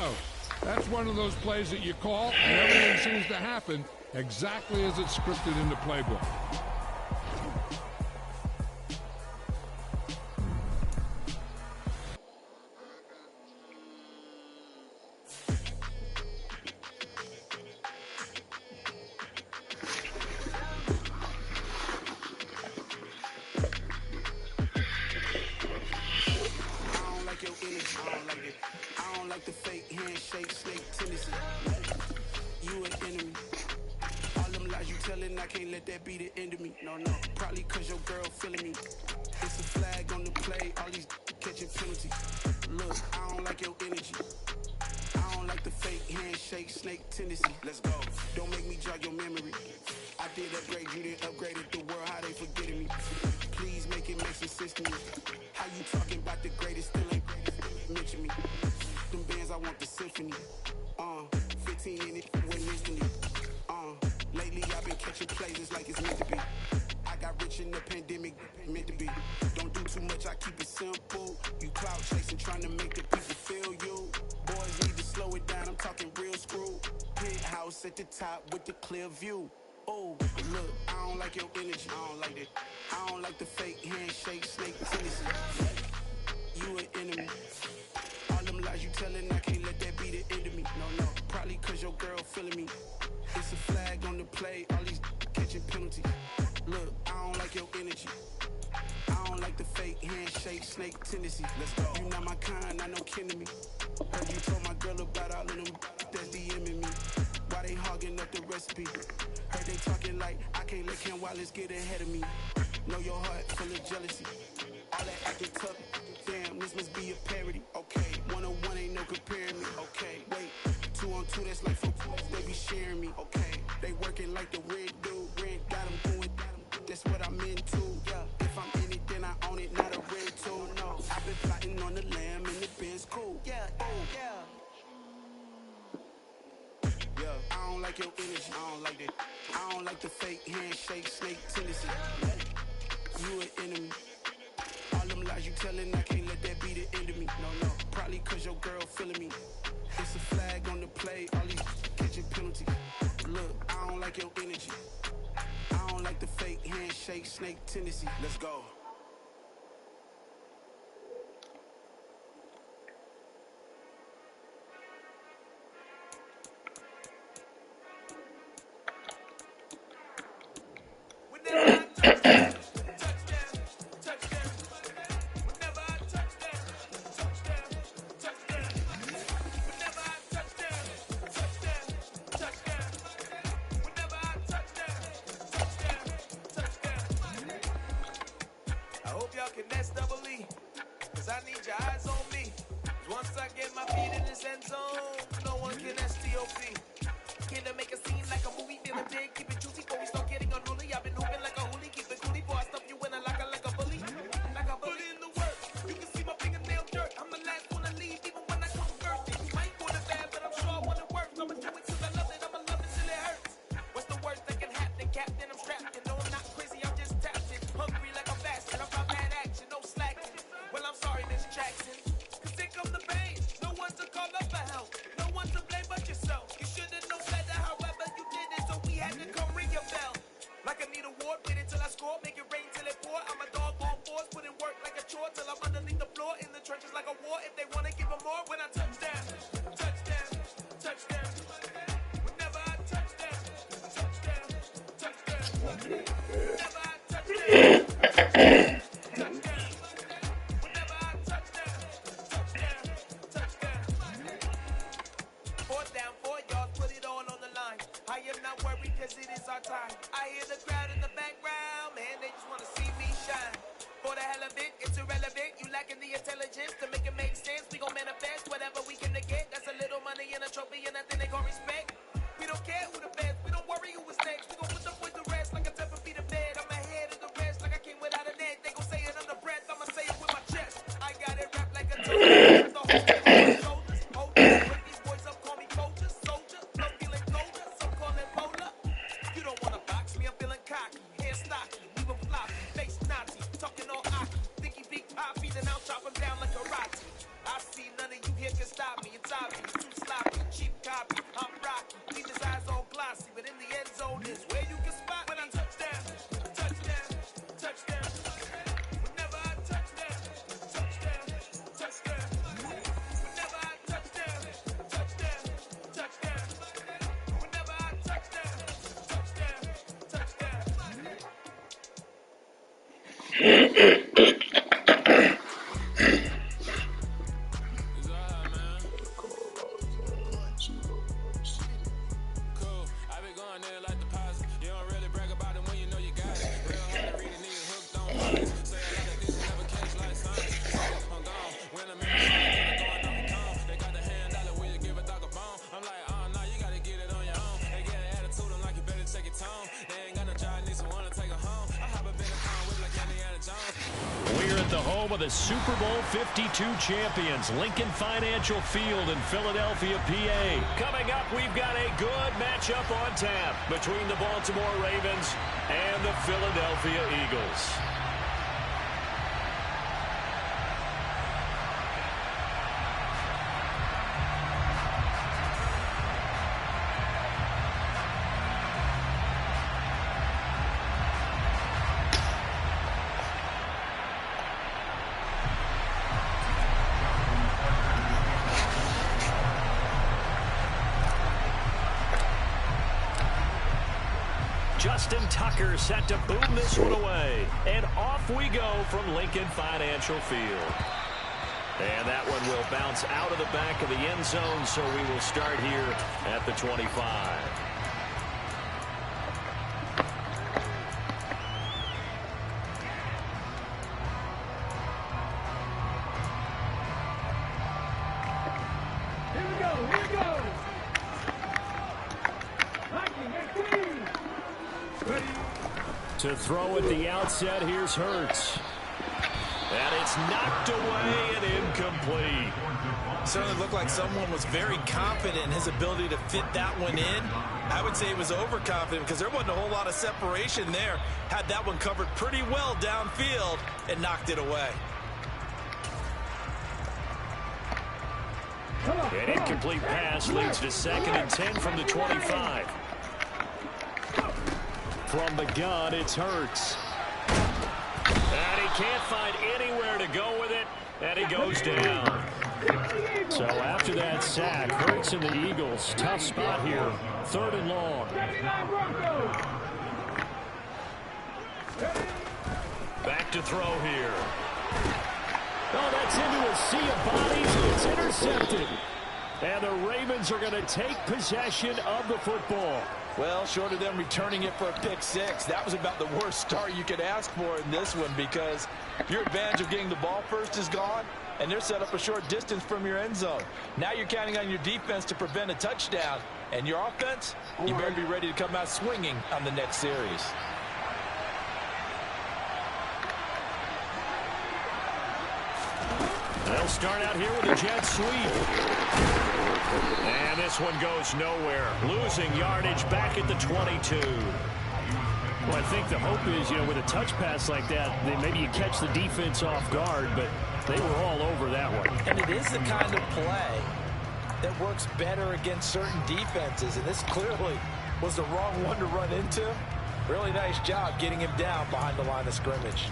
So, that's one of those plays that you call, and everything seems to happen exactly as it's scripted in the playbook. I don't like the fake handshake, snake tendency. You an enemy. All them lies you telling, I can't let that be the end of me. No, probably cause your girl feeling me. It's a flag on the play, all these catching penalties. Look, I don't like your energy. I don't like the fake handshake, snake tendency. Let's go. Don't make me jog your memory. I did upgrade, you did upgraded the world, how they forgetting me. Please make it make some sense to me. How you talking about the greatest, still ain't mention me. Them bands, I want the symphony. 15 in it, went instantly. Lately I've been catching plays, it's like it's meant to be. I got rich in the pandemic, meant to be. Don't do too much, I keep it simple. You cloud chasing, trying to make the people feel you. Boys need to slow it down, I'm talking real screw. Penthouse at the top with the clear view. Oh, look, I don't like your energy, I don't like that. I don't like the fake handshake, snake tendency. You an enemy. All them lies you telling, I can't let that be the end of me. No, probably cause your girl feeling me. It's a flag on the play, all these catching penalties. Look, I don't like your energy. I don't like the fake handshake, snake tendency. Let's go. You not my kind, not no kin to me. Heard you told my girl about all of them that's DMing me. Why they hogging up the recipe? Heard they talking like I can't let Ken Wallace get ahead of me. Know your heart full of jealousy. All that acting tough. Damn, this must be a parody. Okay, 1-on-1 ain't no comparing me. Okay, wait, 2-on-2 that's like 4. They be sharing me. Okay, they working like the red dude. Red got them doing. That's what I'm into. Yeah, if I'm in it, then I own it, not a red tool. No, I've been plotting on the lamb and the Benz cool. Yeah, oh yeah. I don't like your energy. I don't like that. I don't like the fake handshake, snake tendency. You an enemy. All them lies you telling, I can't let that be the end of me. No, probably cause your girl feeling me. It's a flag on the play, all these catching penalties. Look, I don't like your energy. I don't like the fake handshake, snake tendency. Let's go. Cause I need your eyes on me. Once I get my feet in this end zone, no one can STOP. Can I make a scene like a movie? Feeling big, keep it juicy before we start getting unruly. I've been hooping like a hoolie, keep it coolie before I stuff you in a locker like a bully. Like a bully in the work. You can see my fingernail dirt. I'm the last one to leave, even when I come first. You might go to bad, but I'm sure I want it work. I'ma do it cause I love it, I'ma love it till it hurts. What's the worst that can happen? Captain, I'm strapped. You know I'm not crazy, I'm just tapped in. Hungry like a bastard, I'm about mad action, no slacking. Well, I'm sorry, Miss Jackson. Cause here come the pain. No one to call up for help. No one to blame but yourself. You should've known better, however you did it, so we had to come ring your bell. Like I need a ward, wait until I score, make it rain till it pour. I'm a dog on force, put in work like a chore till I'm underneath the floor, in the trenches like a war. If they wanna give them more, when I touch them, touch them, touch them. Whenever I touch them, touch them, touch them. Whenever I touch them, touch them. I am not worried cause it is our time. I hear the crowd in the background, man, they just wanna see me shine. For the hell of it, it's irrelevant. You lacking the intelligence to make it make sense. We gon' manifest whatever we can get. That's a little money and a trophy and nothing they gon' respect. We don't care who the best, we don't worry who is next. We gon' put them with the rest like a 10 feet of bed. I'm ahead of the rest like I came without a net. They gon' say it under breath, I'ma say it with my chest. I got it wrapped like a toast. The whole thing on my shoulders. Hold up, wake these boys up, call me soldier, soldier. Flow feeling colder, some call it polar. You don't wanna box me, I'm feeling cocky. Hair stocky, even floppy, face Nazi. Talking all hockey, think he big poppy, then I'll chop him down like a Karate. I see none of you here can stop me, it's obvious. copy. I'm rocky. Keep his eyes all glossy, but in the end zone is where you can spot when I touchdown, touchdown, touchdown. Whenever I touchdown, touchdown, touchdown. Whenever I touchdown, touchdown, touchdown. Whenever I touchdown, touchdown, touchdown. We're at the home of the Super Bowl 52 champions, Lincoln Financial Field in Philadelphia, PA. Coming up, we've got a good matchup on tap between the Baltimore Ravens and the Philadelphia Eagles. Justin Tucker set to boom this one away. And off we go from Lincoln Financial Field. And that one will bounce out of the back of the end zone, so we will start here at the 25. To throw at the outset, here's Hurts. And it's knocked away and incomplete. Certainly looked like someone was very confident in his ability to fit that one in. I would say he was overconfident because there wasn't a whole lot of separation there. Had that one covered pretty well downfield and knocked it away. An incomplete pass leads to 2nd and 10 from the 25. From the gun, it's Hurts. And he can't find anywhere to go with it, and he goes down. So after that sack, Hurts and the Eagles, tough spot here, 3rd and long. Back to throw here. Oh, that's into a sea of bodies, and it's intercepted. And the Ravens are going to take possession of the football. Well, short of them returning it for a pick six, that was about the worst start you could ask for in this one because your advantage of getting the ball first is gone, and they're set up a short distance from your end zone. Now you're counting on your defense to prevent a touchdown, and your offense, you better be ready to come out swinging on the next series. They'll start out here with a jet sweep. And this one goes nowhere. Losing yardage back at the 22. Well, I think the hope is, with a touch pass like that, maybe you catch the defense off guard, but they were all over that one. And it is the kind of play that works better against certain defenses, and this clearly was the wrong one to run into. Really nice job getting him down behind the line of scrimmage.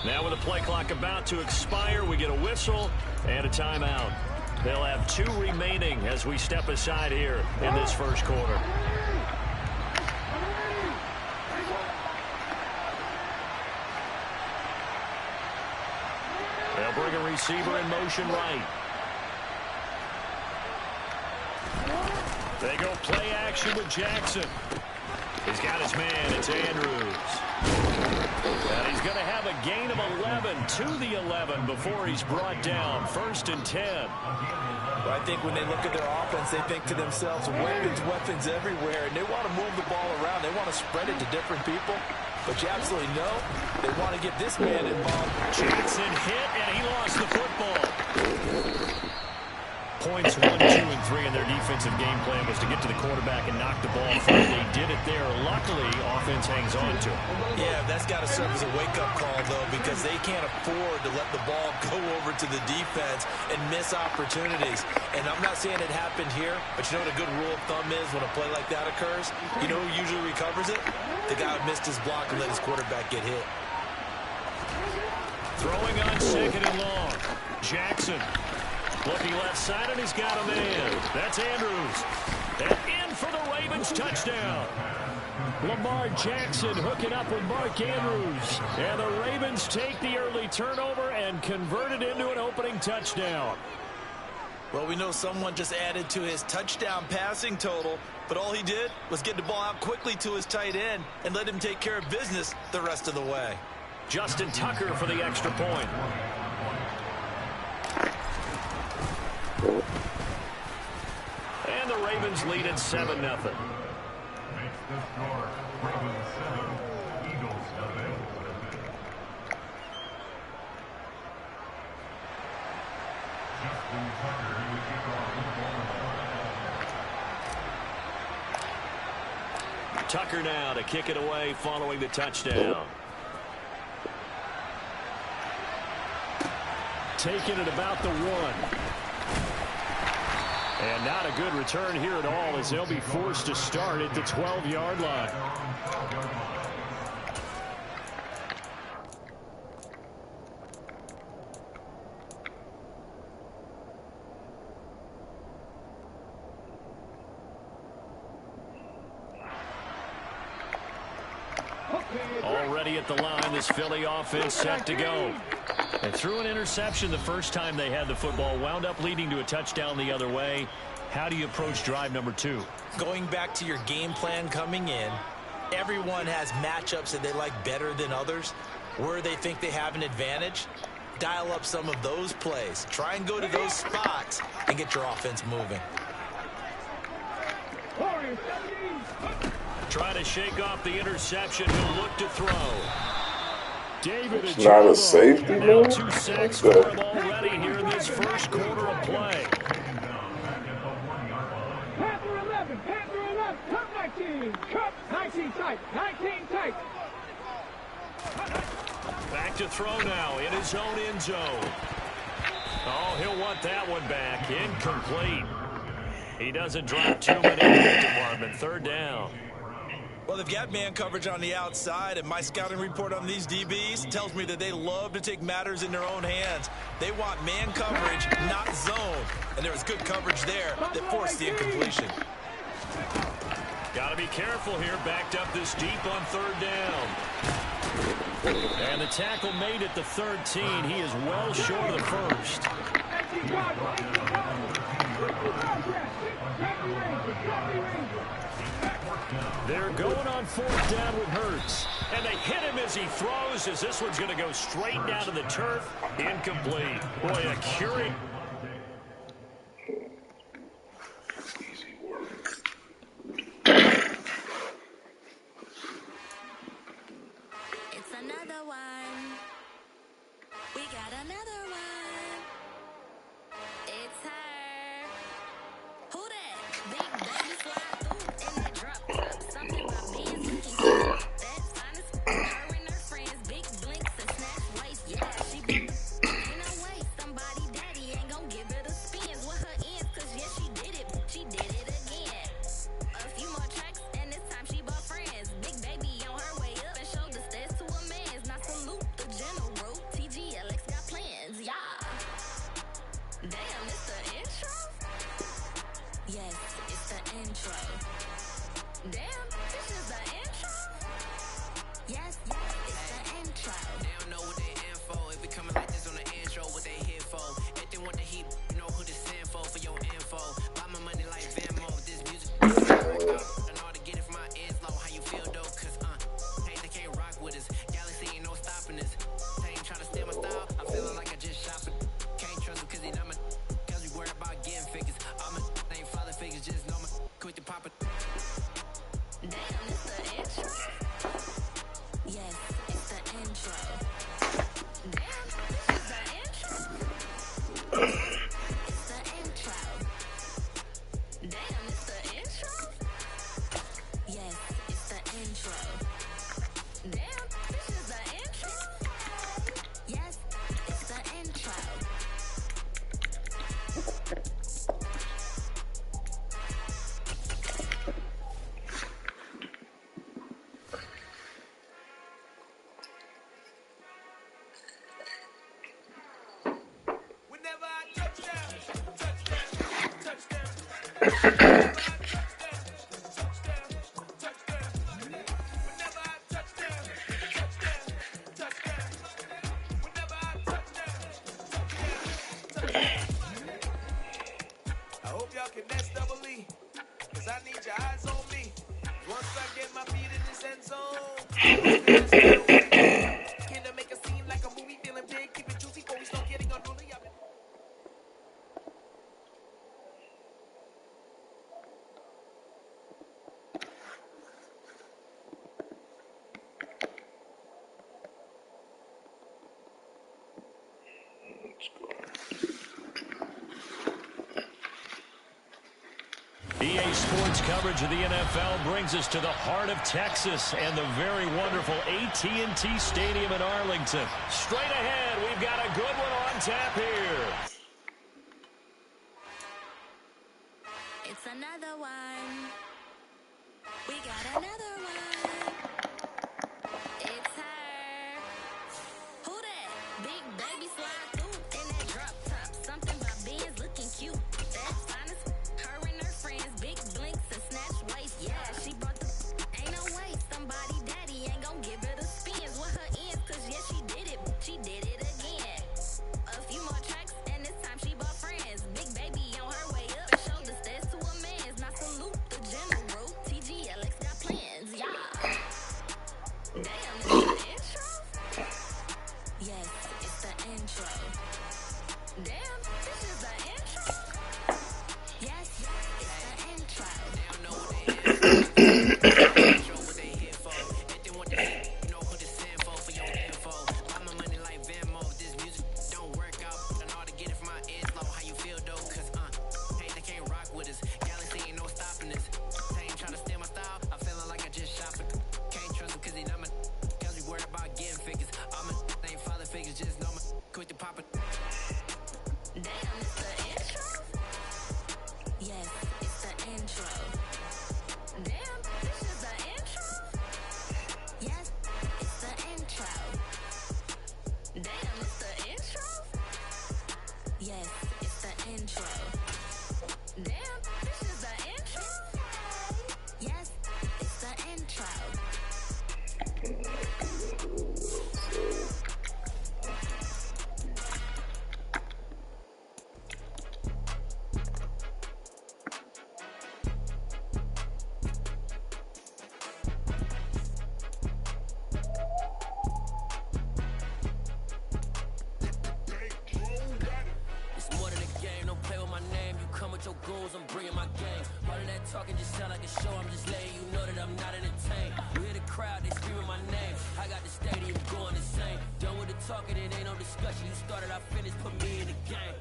Now with the play clock about to expire, we get a whistle and a timeout. They'll have 2 remaining as we step aside here in this first quarter. They'll bring a receiver in motion right. They go play action with Jackson. He's got his man. It's Andrews. And he's going to have a gain of 11 to the 11 before he's brought down. 1st and 10. Well, I think when they look at their offense, they think to themselves, weapons everywhere, and they want to move the ball around. They want to spread it to different people. But you absolutely know they want to get this man involved. Jackson hit, and he lost the football. points 1, 2, and 3 in their defensive game plan was to get to the quarterback and knock the ball free. They did it there. Luckily, offense hangs on to it. Yeah, that's got to serve as a wake-up call, though, because they can't afford to let the ball go over to the defense and miss opportunities. And I'm not saying it happened here, but you know what a good rule of thumb is when a play like that occurs? You know who usually recovers it? The guy who missed his block and let his quarterback get hit. Throwing on 2nd and long. Jackson looking left side, and he's got a man. That's Andrews. And in for the Ravens touchdown. Lamar Jackson hooking up with Mark Andrews. And the Ravens take the early turnover and convert it into an opening touchdown. Well, we know someone just added to his touchdown passing total, but all he did was get the ball out quickly to his tight end and let him take care of business the rest of the way. Justin Tucker for the extra point. And the Ravens lead at 7-0. Tucker now to kick it away following the touchdown. Taking it about the 1. And not a good return here at all as they'll be forced to start at the 12-yard line. Already at the line, this Philly offense set to go. And threw an interception the first time they had the football, wound up leading to a touchdown the other way. How do you approach drive number 2? Going back to your game plan coming in, everyone has matchups that they like better than others. Where they think they have an advantage, dial up some of those plays. Try and go to those spots and get your offense moving. Try to shake off the interception. He'll look to throw. David It's not a safety, now man. 2 sacks for him already here in this first quarter of play. Panther 11, Panther 11, cut 19, cut 19 tight, 19 tight. Back to throw now in his own end zone. Oh, he'll want that one back. Incomplete. He doesn't drop too many in that department. 3rd down. Well, they've got man coverage on the outside, and my scouting report on these DBs tells me that they love to take matters in their own hands. They want man coverage, not zone. And there was good coverage there that forced the incompletion. Got to be careful here. Backed up this deep on 3rd down. And the tackle made at the 13. He is well short of the first. They're going on 4th down with Hurts. And they hit him as he throws, as this one's going to go straight down to the turf. Incomplete. Boy, a curious. Easy work. It's another one. We got another one. It's her. Who that? Big baby slide through in that drop. Something about being looking good. That's honest. Her and her friends, big blinks and snatch waist. Yeah, she be in her waist. Somebody daddy ain't gon' give her the spins with her ends. Cause yeah, she did it. She did it again. A few more tracks and this time she bought friends. Big baby on her way up and showed the stairs to a man's. Now salute the general. TGLX got plans, yeah. Damn, it's the intro? Yes, it's the intro. Damn, this is the intro? Yes, it's the intro. They don't know what they in for. If we coming like this on the intro, what they here for? Anything with the heat, you know who to send for your info. Buy my money like Venmo. This music and all to get it from my ends low. How you feel though? Cause hey, they can't rock with us. Galaxy ain't no stopping us. They ain't trying to steal my style. I'm feeling like I just shop it. Can't trust him cause he not my. Cause we worried about getting figures. All my ain't father figures. Just know my quit the pop it. Damn, it's the intro? Yes, it's the intro. Damn, this is the intro? It's the intro. I hope y'all can next double E, cause I need your eyes on me. Once I get my feet in this end zone, can I make a scene like a movie, feeling big, keep it juicy before we start getting unruly. EA Sports coverage of the NFL brings us to the heart of Texas and the very wonderful AT&T Stadium in Arlington. Straight ahead, we've got a good one on tap here. It's another one. We got another one. It's her. Who that? Big baby slide through in that drop top. Something about Benz looking cute. That's honest. Her and her friends, big blinks and snatch waist. Yeah, she brought the ain't no way. Somebody daddy ain't gon' give her the spins with her ends. Cause yeah, she did it. She did it again. A few more tracks and this time she bought friends. Big baby on her way up. Shoulder stairs to a man's. Now salute the general. TGLX got plans. Yeah. Damn, this is the intro? Yes, it's the intro. Damn, this is the intro? Yes, it's the intro. They don't know what they here for. What they here for. If they want the shit, you know who to send for your info. Buy my money like Venmo. If this music don't work out, I know how to get it from my ears low. How you feel though? Cause hey, they can't rock with us. Galaxy ain't no stopping this. They ain't trying to steal my style. I'm feeling like I just shop it. Can't trust him cause he not my. Cause we worried about getting figures. All my ain't father figures, just know my quick to pop it. Damn, it's the intro? Yes, it's the intro. Damn, this is the intro? Yes, it's the intro. Damn, it's the intro? Yes, it's the intro. Damn, this is the intro? Yes, it's the intro. It's more than a game, don't play with my name. You come with your goons, I'm bringing my gang. All of that talking just sound like a show. I'm just letting you know that I'm not entertained. You hear the crowd, they screaming my name. I got the stadium going insane. Done with the talking, it ain't no discussion. You started, I finished, put me in the game.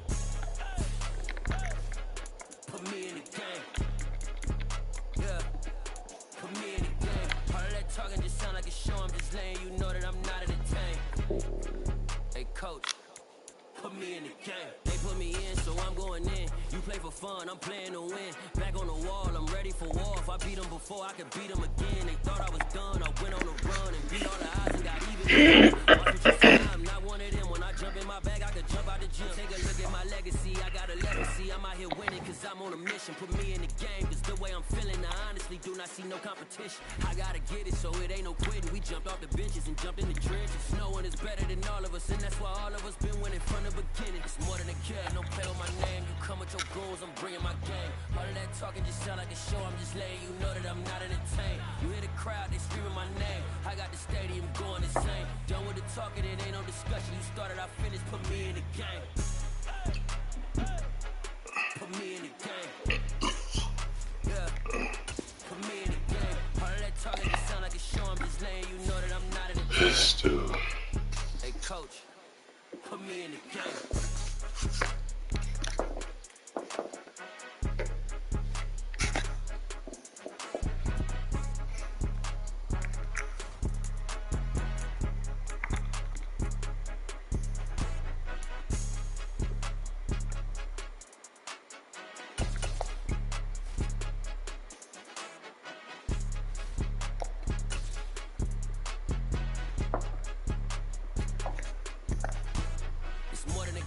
Put me in the game. Yeah. Put me in the game. All of that talking just sound like a show. I'm just letting you know that I'm not entertained. Hey, coach. Put me in the game. They put me in, so I'm going in. You play for fun, I'm playing to win. Back on the wall, I'm ready for war. If I beat them before, I could beat them again. They thought I was done, I went on a run and beat all the odds and got even. Watch what you say, I'm not one of them. When I jump in my bag, I could jump out the gym. Take a look at my legacy, I got a legacy. I'm out here winning, cause I'm on a mission. Put me in the game, cause the way I'm feeling, I honestly do not see no competition. I gotta get it, so it ain't no quitting. We jumped off the benches and jumped in the trenches. No one is better than all of us, and that's why all of us been winning from the beginning. It's more than a game, don't play with my name. You come with your goons, I'm bringing my game. All of that talking just sound like a show. I'm just letting you know that I'm not entertained. You hear the crowd, they screaming my name. I got the stadium going insane. Done with the talking, it ain't no discussion. You started, I finished, put me in the game. Put me in the game. Yeah. Put me in the game. All of that talking just sound like a show. I'm just letting you know that I'm not entertained. This dude. Hey, coach. Put me in the game. It's more than a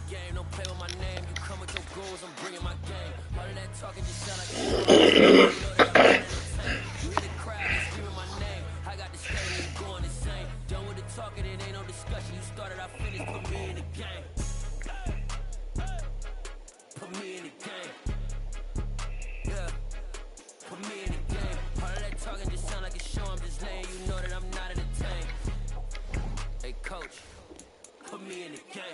goals, I'm bringing my game. All of that talking just sound like a show. You know that I'm not entertained. You hear the crowd, they screaming my name. I got the stadium going insane. Done with the talking, it ain't no discussion. You started, I finished, put me in the game. Put me in the game. Yeah. Put me in the game. All of that talking just sound like a show. I'm just letting you know that I'm not entertained. Hey, coach, put me in the game.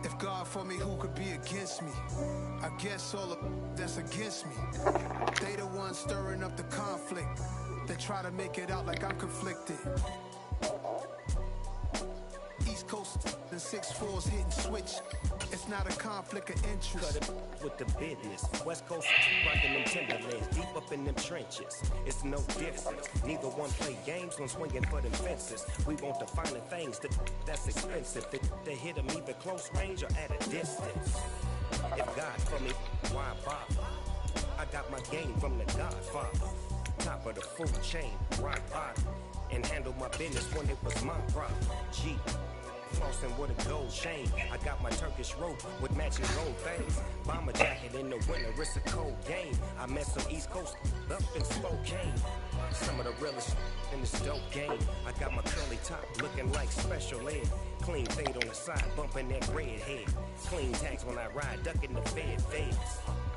If God for me, who could be against me? I guess all of that's against me. They the ones stirring up the conflict. They try to make it out like I'm conflicted. East Coast and 6'4's hitting switch. It's not a conflict of interest. Cut it with the business. West Coast rocking them Timberlands, deep up in them trenches. It's no difference. Neither one play games when swinging for them fences. We want the finer things that's expensive. They hit them either close range or at a distance. If God for me, why bother? I got my game from the Godfather. Top of the food chain, rock bottom. And handle my business when it was my problem. G. Flossing with a gold chain. I got my Turkish rope with matching gold things. Bomber jacket in the winter, it's a cold game. I met some East Coast up in Spokane. Some of the realest in this dope game. I got my curly top looking like special ed. Clean fade on the side, bumping that red head. Clean tags when I ride, ducking the feds.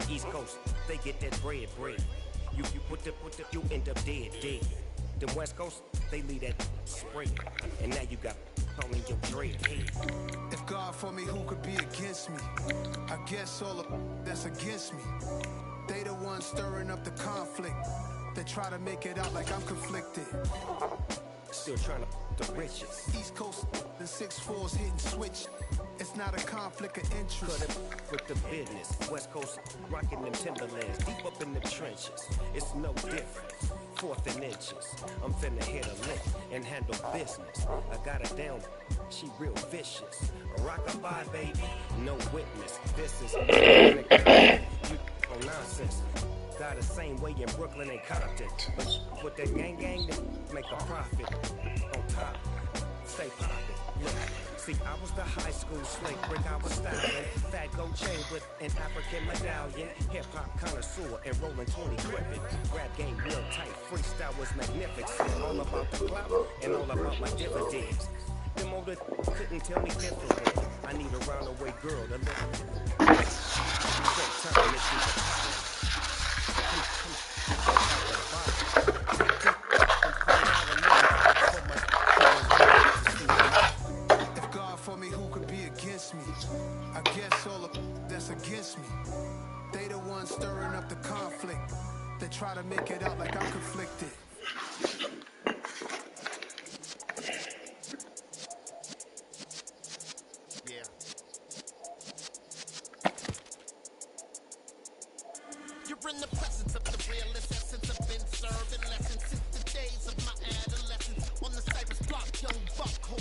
East Coast, they get that bread. You you end up dead. Them West Coast, they leave that spray. And now you got only your dread head. If God for me, who could be against me? I guess all of that's against me. They the ones stirring up the conflict. They try to make it out like I'm conflicted. Still trying to the riches. East Coast and 6'4's hitting switch. It's not a conflict of interest. Cut it with the business. West Coast rocking them Timberlands, deep up in the trenches. It's no different. 4th and inches. I'm finna hit a lick and handle business. I got her down, she real vicious. Rock-a-bye, baby, no witness. This is you on nonsense. Got the same way in Brooklyn and Compton. But with that gang, they make a profit. On top, stay poppin'. Look. See, I was the high school slave brick, I was styling. Fat gold chain with an African medallion. Hip-hop connoisseur and rolling 20 gripping. Rap game real tight, freestyle was magnificent. All about the clout and all about my dividends. Them older couldn't tell me different. I need a roundaway girl to live. Take time, let's see the power. Me. I guess all of that's against me. They the ones stirring up the conflict. They try to make it out like I'm conflicted. Yeah. You're in the presence of the realest essence. I've been serving lessons since the days of my adolescence. On the Cypress block, young buck, home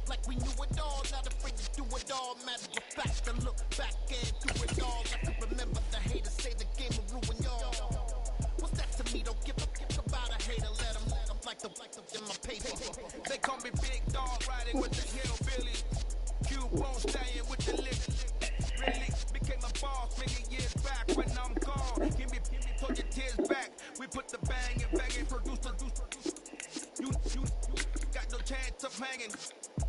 like we knew it all, not afraid to do it all. Matter of fact, to look back and do it all. I can remember the haters say the game will ruin y'all. What's that to me? Don't give about a hater. Let them like the in my paper. They call me Big Dog, riding with the hillbilly. Q-Bone staying with the lick. Really became a boss many years back when I'm gone. Give me, put your tears back. We put the bang and produce. You got no chance of hanging.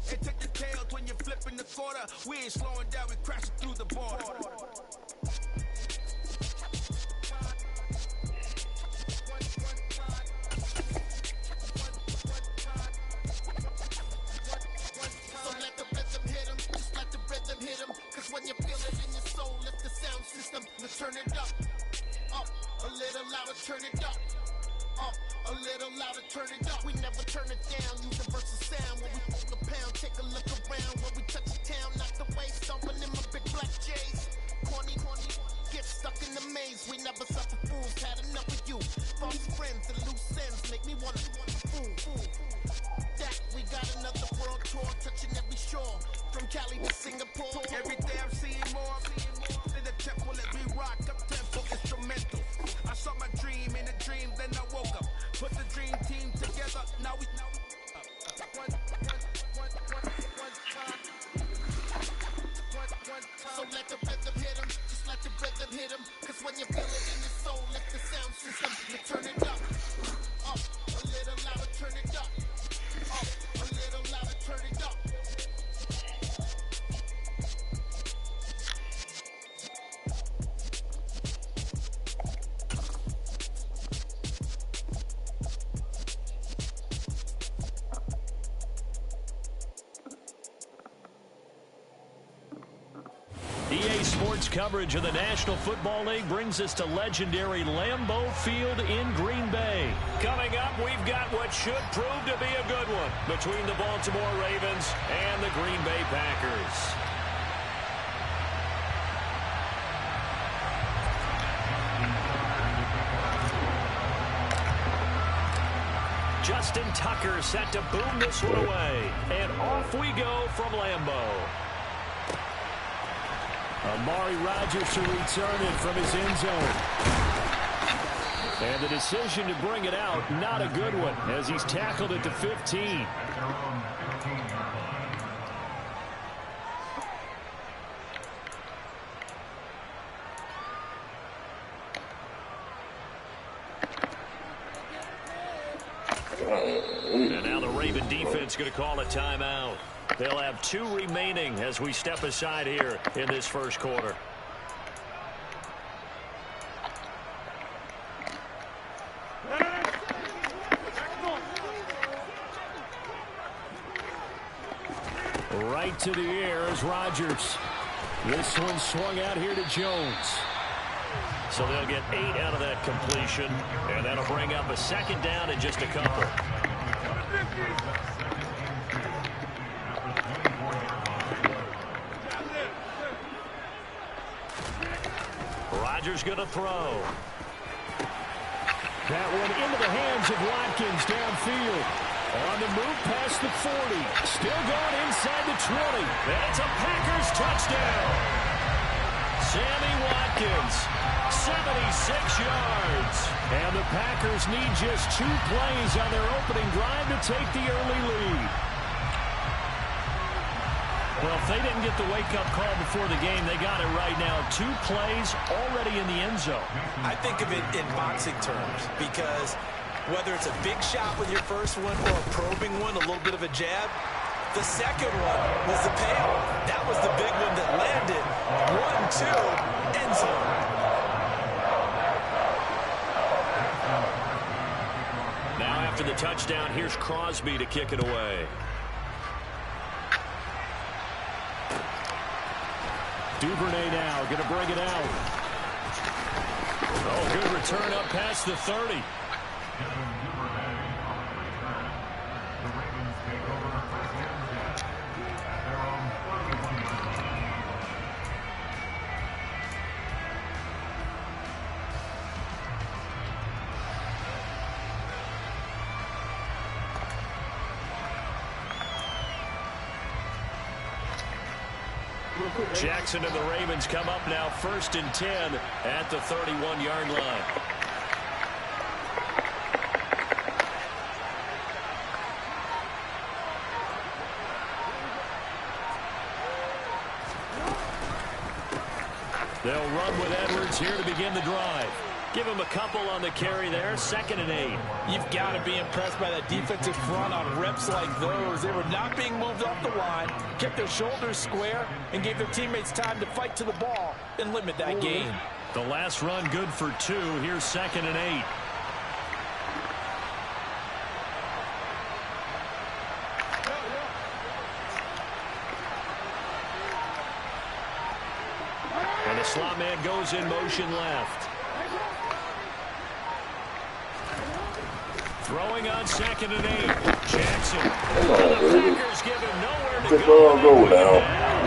And take the tails when you're flipping the quarter. We ain't slowing down, we crashing through the border. So let the rhythm hit him, just let the rhythm hit him. Cause when you feel it in your soul, lift the sound system. Let's turn it up, a little louder, turn it up. A little louder, turn it up. We never turn it down. Universal sound when we pull the pound. Take a look around when we touch the town. Knock the waist, stomping in my big black J's. Corny, get stuck in the maze. We never suffer fools. Had enough of you. False friends and loose ends make me wanna fool. That we got another world tour, touching every shore. From Cali to Singapore. Every day I'm seeing more. In the temple as we rock up tempo instrumental. I saw my dream in a dream, then I woke up. Put the dream team together, now we one time. So let the rhythm hit 'em, just let the rhythm hit 'em. Cause when you feel it in your soul, let the sound system, you turn it up, a little louder, turn it up, a little louder, turn it up. EA Sports coverage of the National Football League brings us to legendary Lambeau Field in Green Bay. Coming up, we've got what should prove to be a good one between the Baltimore Ravens and the Green Bay Packers. Justin Tucker set to boom this one away. And off we go from Lambeau. Amari Rodgers to return it from his end zone. And the decision to bring it out, not a good one, as he's tackled at the 15. And now the Raven defense going to call a timeout. They'll have 2 remaining as we step aside here in this first quarter. Right to the air is Rodgers. This one swung out here to Jones. So they'll get 8 out of that completion, and that'll bring up a second down in just a couple. Rodgers going to throw. That one into the hands of Watkins downfield. On the move past the 40. Still going inside the 20. That's a Packers touchdown. Sammy Watkins, 76 yards. And the Packers need just 2 plays on their opening drive to take the early lead. Well, if they didn't get the wake-up call before the game, they got it right now. 2 plays already in the end zone. I think of it in boxing terms because whether it's a big shot with your first one or a probing one, a little bit of a jab, the second one was the payoff. That was the big one that landed. 1-2, end zone. Now after the touchdown, here's Crosby to kick it away. Duvernay now going to bring it out. Oh, good return up past the 30. Jackson and the Ravens come up now 1st and 10 at the 31-yard line. They'll run with Edwards here to begin the drive. Give him a couple on the carry there, 2nd and 8. You've got to be impressed by that defensive front on reps like those. They were not being moved off the line, kept their shoulders square, and gave their teammates time to fight to the ball and limit that gain. The last run good for 2. Here's 2nd and 8. And the slot man goes in motion left. Throwing on 2nd and 8. Jackson. The Packers give him nowhere to go now.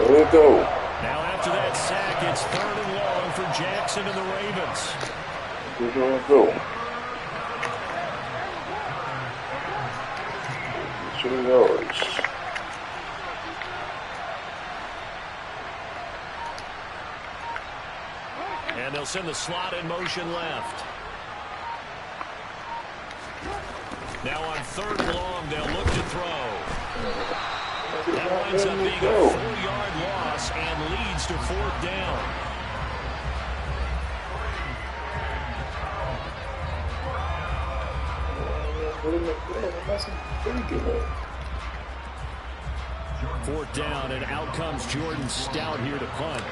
Let it go. Now after that sack, it's 3rd and long for Jackson and the Ravens. Let it go. 2 yards. They'll send the slot in motion left. Now on 3rd and long, they'll look to throw. That winds up being a 4-yard loss and leads to 4th down. Fourth down, and out comes Jordan Stout here to punt.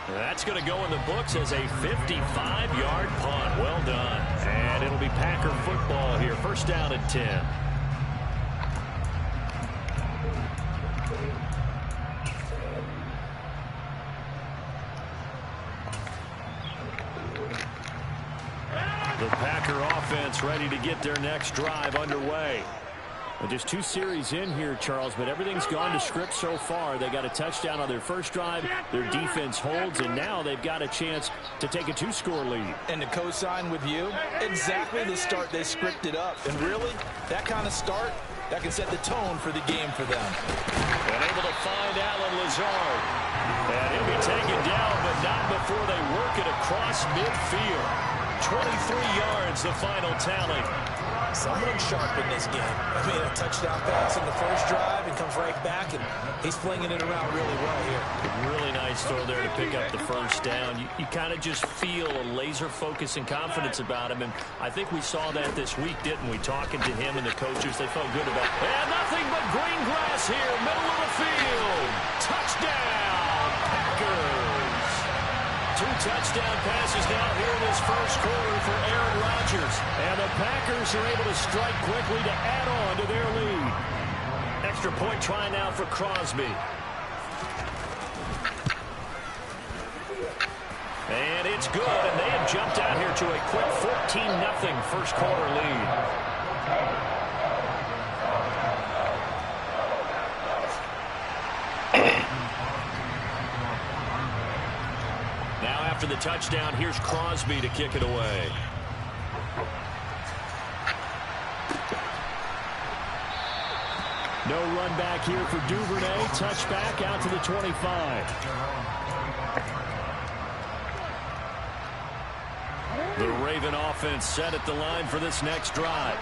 That's going to go in the books as a 55-yard punt. Well done. And it'll be Packer football here. First down and 10. The Packer offense ready to get their next drive underway. And just 2 series in here, Charles, but everything's gone to script so far. They got a touchdown on their first drive. Their defense holds, and now they've got a chance to take a 2-score lead. And to co-sign with you, exactly the start they scripted up. And really, that kind of start, that can set the tone for the game for them. And able to find Alan Lazard. And he'll be taken down, but not before they work it across midfield. 23 yards, the final tally. Someone sharp in this game. I mean, a touchdown pass in the first drive and comes right back, and he's flinging it around really well here. Really nice throw there to pick up the first down. You kind of just feel a laser focus and confidence about him, and I think we saw that this week, didn't we? Talking to him and the coaches, they felt good about it. And nothing but green grass here, middle of the field. Touchdown, Packers. 2 touchdown passes now here in this first quarter for Aaron Rodgers. And the Packers are able to strike quickly to add on to their lead. Extra point try now for Crosby. And it's good, and they have jumped out here to a quick 14-0 first quarter lead. After the touchdown, here's Crosby to kick it away. No run back here for Duvernay. Touchback out to the 25. The Raven offense set at the line for this next drive.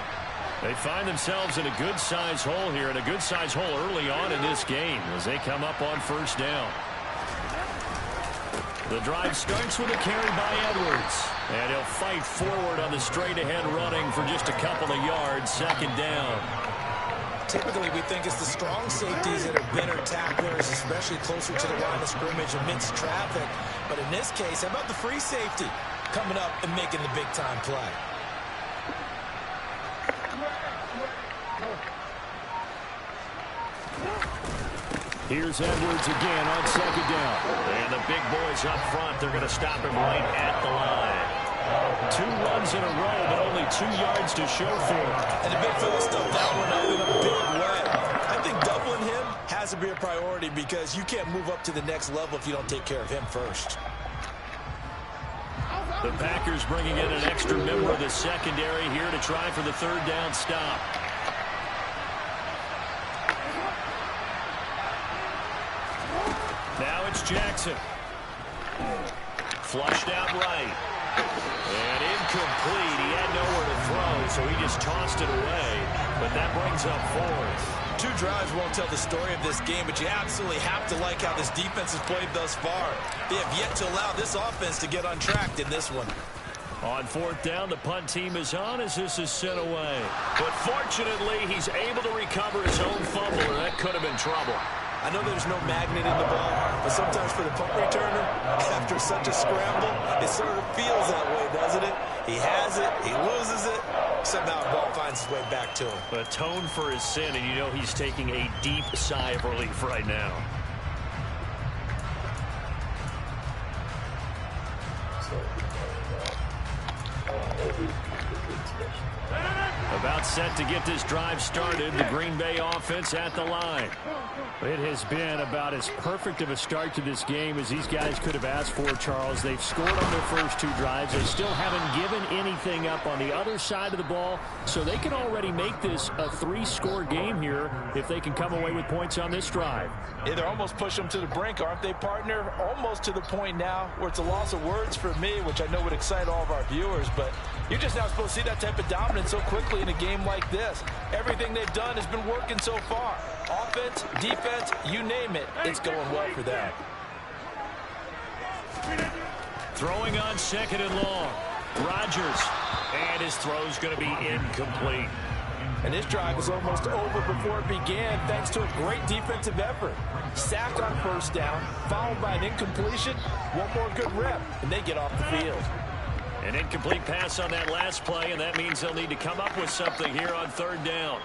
They find themselves in a good-sized hole here, and a good-sized hole early on in this game as they come up on first down. The drive starts with a carry by Edwards. And he'll fight forward on the straight-ahead running for just a couple of yards. Second down. Typically, we think it's the strong safeties that are better tacklers, especially closer to the line of scrimmage amidst traffic. But in this case, how about the free safety coming up and making the big-time play? Here's Edwards again on second down. And the big boys up front, they're going to stop him right at the line. 2 runs in a row, but only 2 yards to show for it. And the big fella stuffed that one out in a big way. I think doubling him has to be a priority because you can't move up to the next level if you don't take care of him first. The Packers bringing in an extra member of the secondary here to try for the 3rd down stop. Now it's Jackson. Flushed out right. And incomplete. He had nowhere to throw, so he just tossed it away. But that brings up 4th. 2 drives won't tell the story of this game, but you absolutely have to like how this defense has played thus far. They have yet to allow this offense to get untracked in this one. On 4th down, the punt team is on as this is sent away. But fortunately, he's able to recover his own fumble, or that could have been trouble. I know there's no magnet in the ball, but sometimes for the punt returner, after such a scramble, it sort of feels that way, doesn't it? He has it, he loses it, somehow the ball finds its way back to him. Atone for his sin, and you know he's taking a deep sigh of relief right now. A About set to get this drive started. The Green Bay offense at the line. It has been about as perfect of a start to this game as these guys could have asked for, Charles. They've scored on their first 2 drives. They still haven't given anything up on the other side of the ball, so they can already make this a 3-score game here if they can come away with points on this drive. Yeah, they're almost pushing them to the brink, aren't they, partner? Almost to the point now where it's a loss of words for me, which I know would excite all of our viewers, but you're just not supposed to see that type of dominance so quickly in a game like this. Everything they've done has been working so far. Offense, defense, you name it, it's going well for them. Throwing on 2nd and long. Rodgers. And his throw's going to be incomplete. And this drive was almost over before it began thanks to a great defensive effort. Sacked on 1st down, followed by an incompletion. One more good rep, and they get off the field. An incomplete pass on that last play, and that means they'll need to come up with something here on 3rd down.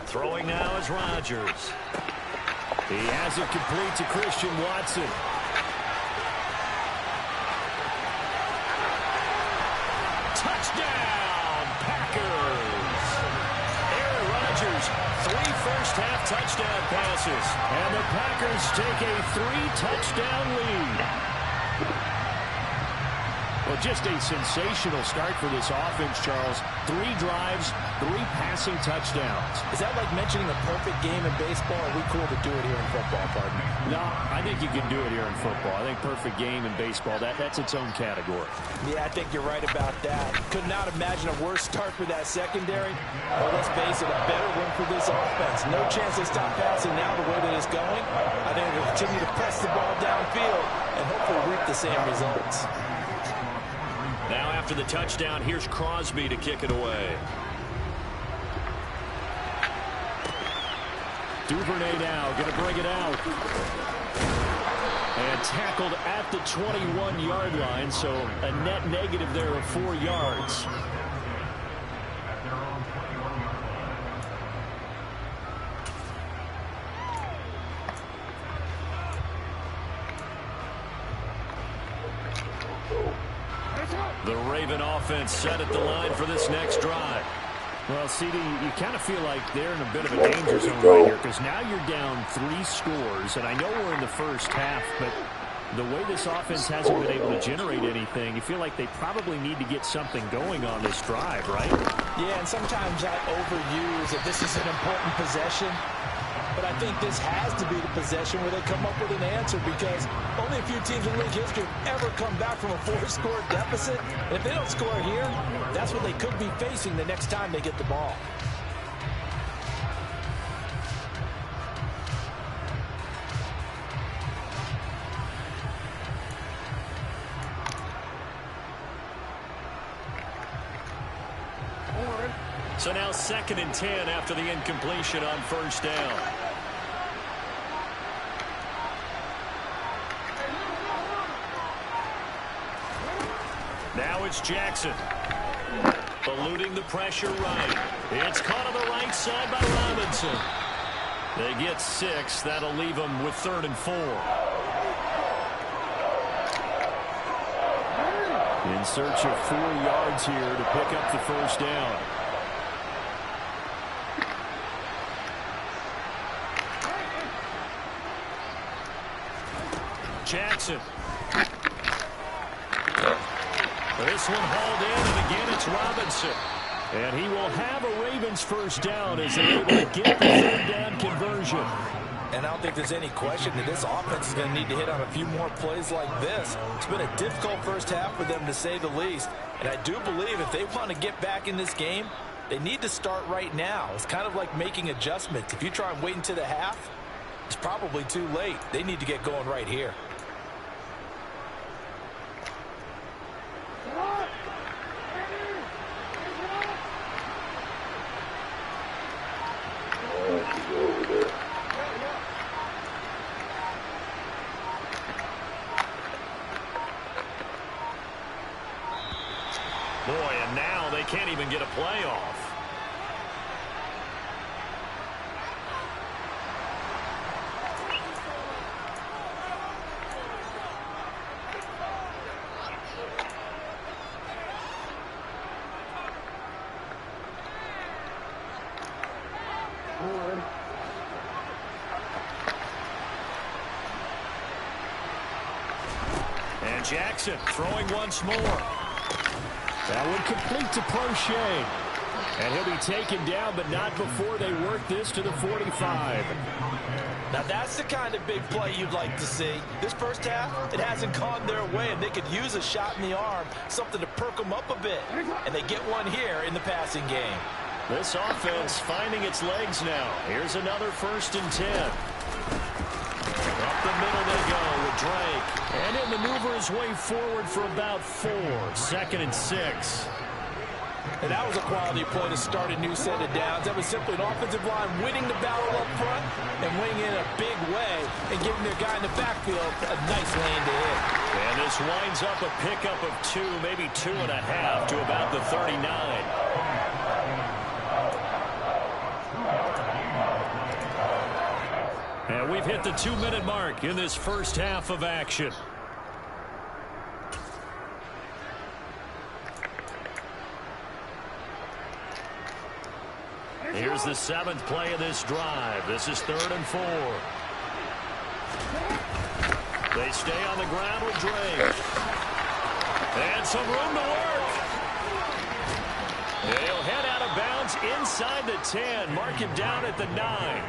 Throwing now is Rodgers. He has it complete to Christian Watson. Touchdown, Packers! Aaron Rodgers, 3 first-half touchdown passes. And the Packers take a 3-touchdown lead. Well, just a sensational start for this offense, Charles. 3 drives, 3 passing touchdowns. Is that like mentioning a perfect game in baseball? Or are we cool to do it here in football, partner? No, I think you can do it here in football. I think perfect game in baseball, that's its own category. Yeah, I think you're right about that. Could not imagine a worse start for that secondary. Well, let's face it, a better one for this offense. No chance they stop passing now the way that it's going. I think they'll continue to press the ball downfield and hopefully reap the same results. Now after the touchdown, here's Crosby to kick it away. Duvernay now going to bring it out. And tackled at the 21-yard line, so a net negative there of 4 yards. The Raven offense set at the line for this next drive. Well, CD, you kind of feel like they're in a bit of a danger zone right here because now you're down 3 scores, and I know we're in the first half, but the way this offense hasn't been able to generate anything, you feel like they probably need to get something going on this drive, right? Yeah, and sometimes I overuse that this is an important possession. But I think this has to be the possession where they come up with an answer because only a few teams in league history have ever come back from a 4-score deficit. And if they don't score here, that's what they could be facing the next time they get the ball. So now 2nd and 10 after the incompletion on 1st down. Now it's Jackson. Eluding the pressure right. It's caught on the right side by Robinson. They get 6. That'll leave them with 3rd and 4. In search of 4 yards here to pick up the 1st down. Jackson. This one hauled in, and again it's Robinson. And he will have a Ravens 1st down as they're able to get the 3rd down conversion. And I don't think there's any question that this offense is going to need to hit on a few more plays like this. It's been a difficult first half for them, to say the least. And I do believe if they want to get back in this game, they need to start right now. It's kind of like making adjustments. If you try and wait until the half, it's probably too late. They need to get going right here. Boy, and now they can't even get a play off. Jackson throwing once more. That would complete to Prochet. And he'll be taken down, but not before they work this to the 45. Now that's the kind of big play you'd like to see. This first half, it hasn't gone their way, and they could use a shot in the arm, something to perk them up a bit. And they get one here in the passing game. This offense finding its legs now. Here's another 1st and 10. Up the middle they go with Drake. And he'll maneuver his way forward for about 4. 2nd and 6. And that was a quality play to start a new set of downs. That was simply an offensive line winning the battle up front and winning in a big way and giving their guy in the backfield a nice lane to hit. And this winds up a pickup of 2, maybe 2.5 to about the 39. And we've hit the 2-minute mark in this first half of action. Here's the 7th play of this drive. This is 3rd and 4. They stay on the ground with Drake. And some room to work. They'll head out of bounds inside the 10. Mark him down at the 9.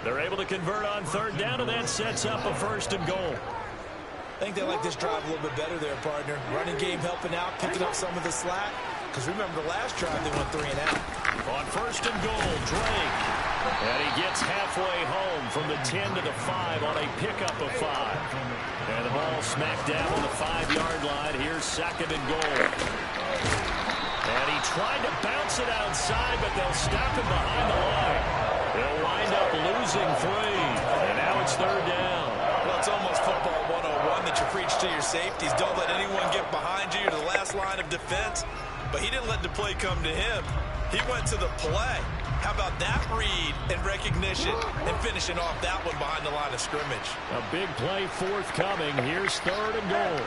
They're able to convert on 3rd down, and that sets up a 1st and goal. I think they like this drive a little bit better there, partner. Running game helping out, picking up some of the slack. Because remember the last drive, they went 3 and out. On 1st and goal, Drake. And he gets halfway home from the 10 to the 5 on a pickup of 5. And the ball smacked down on the 5-yard line. Here's 2nd and goal. And he tried to bounce it outside, but they'll stop him behind the line. They'll wind up losing 3. And now it's 3rd down. Well, it's almost football 101 that you preach to your safeties. Don't let anyone get behind you to the last line of defense. But he didn't let the play come to him. He went to the play. How about that read and recognition and finishing off that one behind the line of scrimmage? A big play forthcoming. Here's 3rd and goal.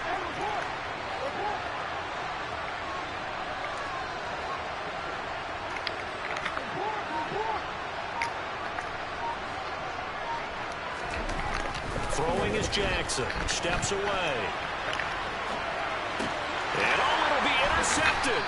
Throwing is Jackson. Steps away. And it'll be intercepted.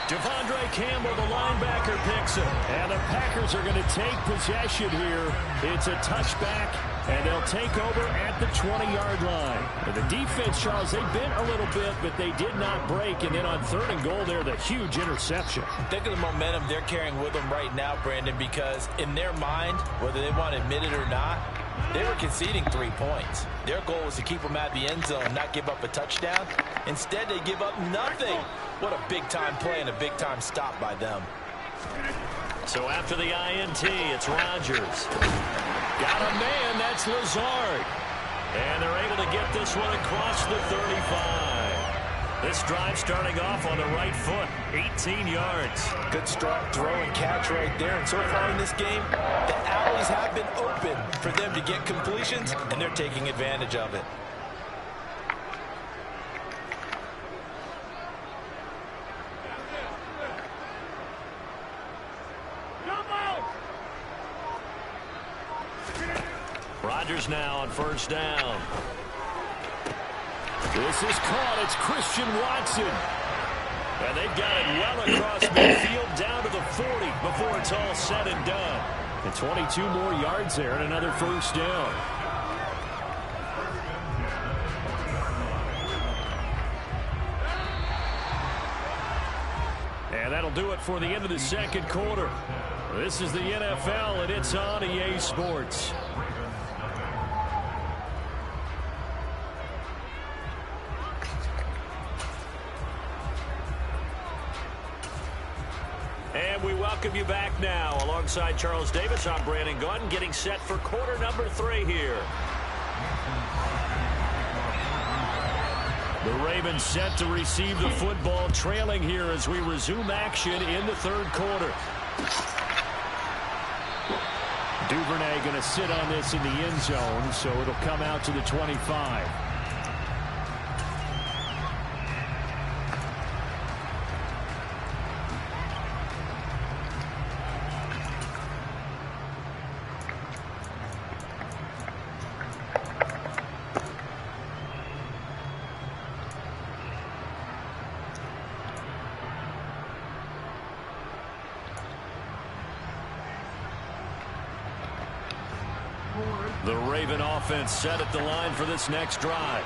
Devondre Campbell, the linebacker, picks it. And the Packers are going to take possession here. It's a touchback, and they'll take over at the 20-yard line. And the defense, Charles, they bent a little bit, but they did not break. And then on 3rd and goal there, the huge interception. Think of the momentum they're carrying with them right now, Brandon, because in their mind, whether they want to admit it or not, they were conceding 3 points. Their goal was to keep them at the end zone, not give up a touchdown. Instead, they give up nothing. What a big-time play and a big-time stop by them. So after the INT, it's Rodgers. Got a man, that's Lazard. And they're able to get this one across the 35. This drive starting off on the right foot, 18 yards. Good start, throw and catch right there. And so far in this game, the alleys have been open for them to get completions, and they're taking advantage of it. Rodgers now on 1st down. This is caught. It's Christian Watson. And they've got it well across midfield down to the 40 before it's all said and done. And 22 more yards there and another 1st down. And that'll do it for the end of the 2nd quarter. This is the NFL, and it's on EA Sports. And we welcome you back now. Alongside Charles Davis, I'm Brandon Gordon, getting set for quarter number 3 here. The Ravens set to receive the football, trailing here as we resume action in the 3rd quarter. Duvernay going to sit on this in the end zone, so it'll come out to the 25. The Raven offense set at the line for this next drive.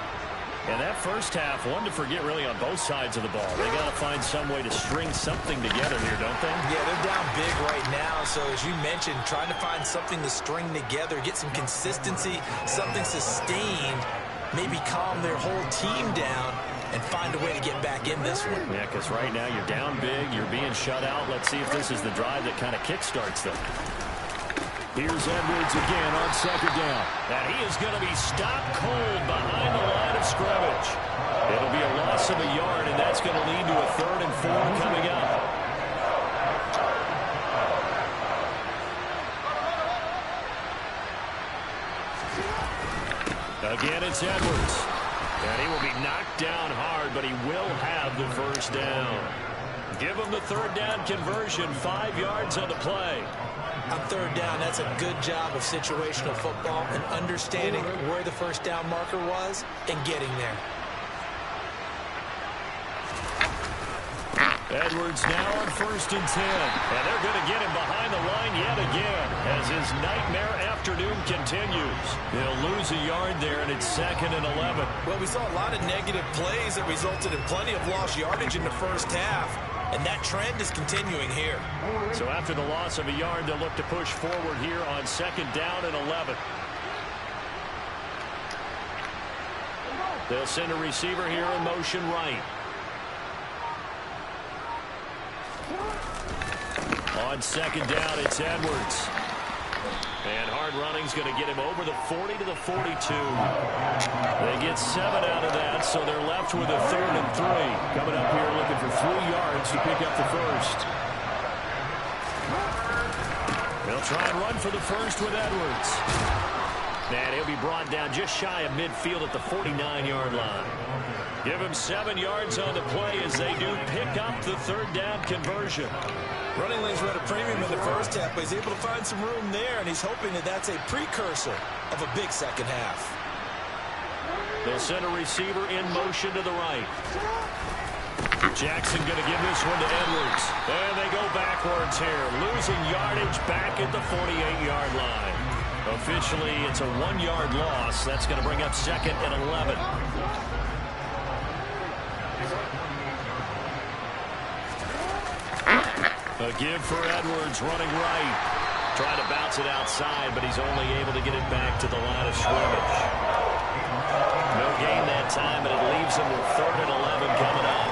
And that first half, one to forget really on both sides of the ball. They got to find some way to string something together here, don't they? Yeah, they're down big right now. So as you mentioned, trying to find something to string together, get some consistency, something sustained, maybe calm their whole team down and find a way to get back in this one. Yeah, because right now you're down big, you're being shut out. Let's see if this is the drive that kind of kickstarts them. Here's Edwards again on second down. And he is going to be stopped cold behind the line of scrimmage. It'll be a loss of a yard, and that's going to lead to a 3rd and 4 coming up. Again, it's Edwards. And he will be knocked down hard, but he will have the first down. Give him the 3rd down conversion, 5 yards on the play. On 3rd down, that's a good job of situational football and understanding where the first down marker was and getting there. Edwards now on 1st and 10. And they're going to get him behind the line yet again as his nightmare afternoon continues. They'll lose a yard there, and it's 2nd and 11. Well, we saw a lot of negative plays that resulted in plenty of lost yardage in the first half. And that trend is continuing here. So after the loss of a yard, they'll look to push forward here on 2nd down and 11. They'll send a receiver here in motion right. On 2nd down, it's Edwards. And hard running's going to get him over the 40 to the 42. They get 7 out of that, so they're left with a 3rd and 3. Coming up here looking for 3 yards to pick up the first. They'll try and run for the first with Edwards. And he'll be brought down just shy of midfield at the 49-yard line. Give him 7 yards on the play as they do pick up the 3rd down conversion. Running lanes were at a premium in the first half, but he's able to find some room there, and he's hoping that that's a precursor of a big second half. They'll send a receiver in motion to the right. Jackson going to give this one to Edwards. And they go backwards here, losing yardage back at the 48-yard line. Officially, it's a 1-yard loss. That's going to bring up 2nd and 11. A give for Edwards running right. Trying to bounce it outside, but he's only able to get it back to the line of scrimmage. No gain that time, and it leaves him with 3rd and 11 coming up.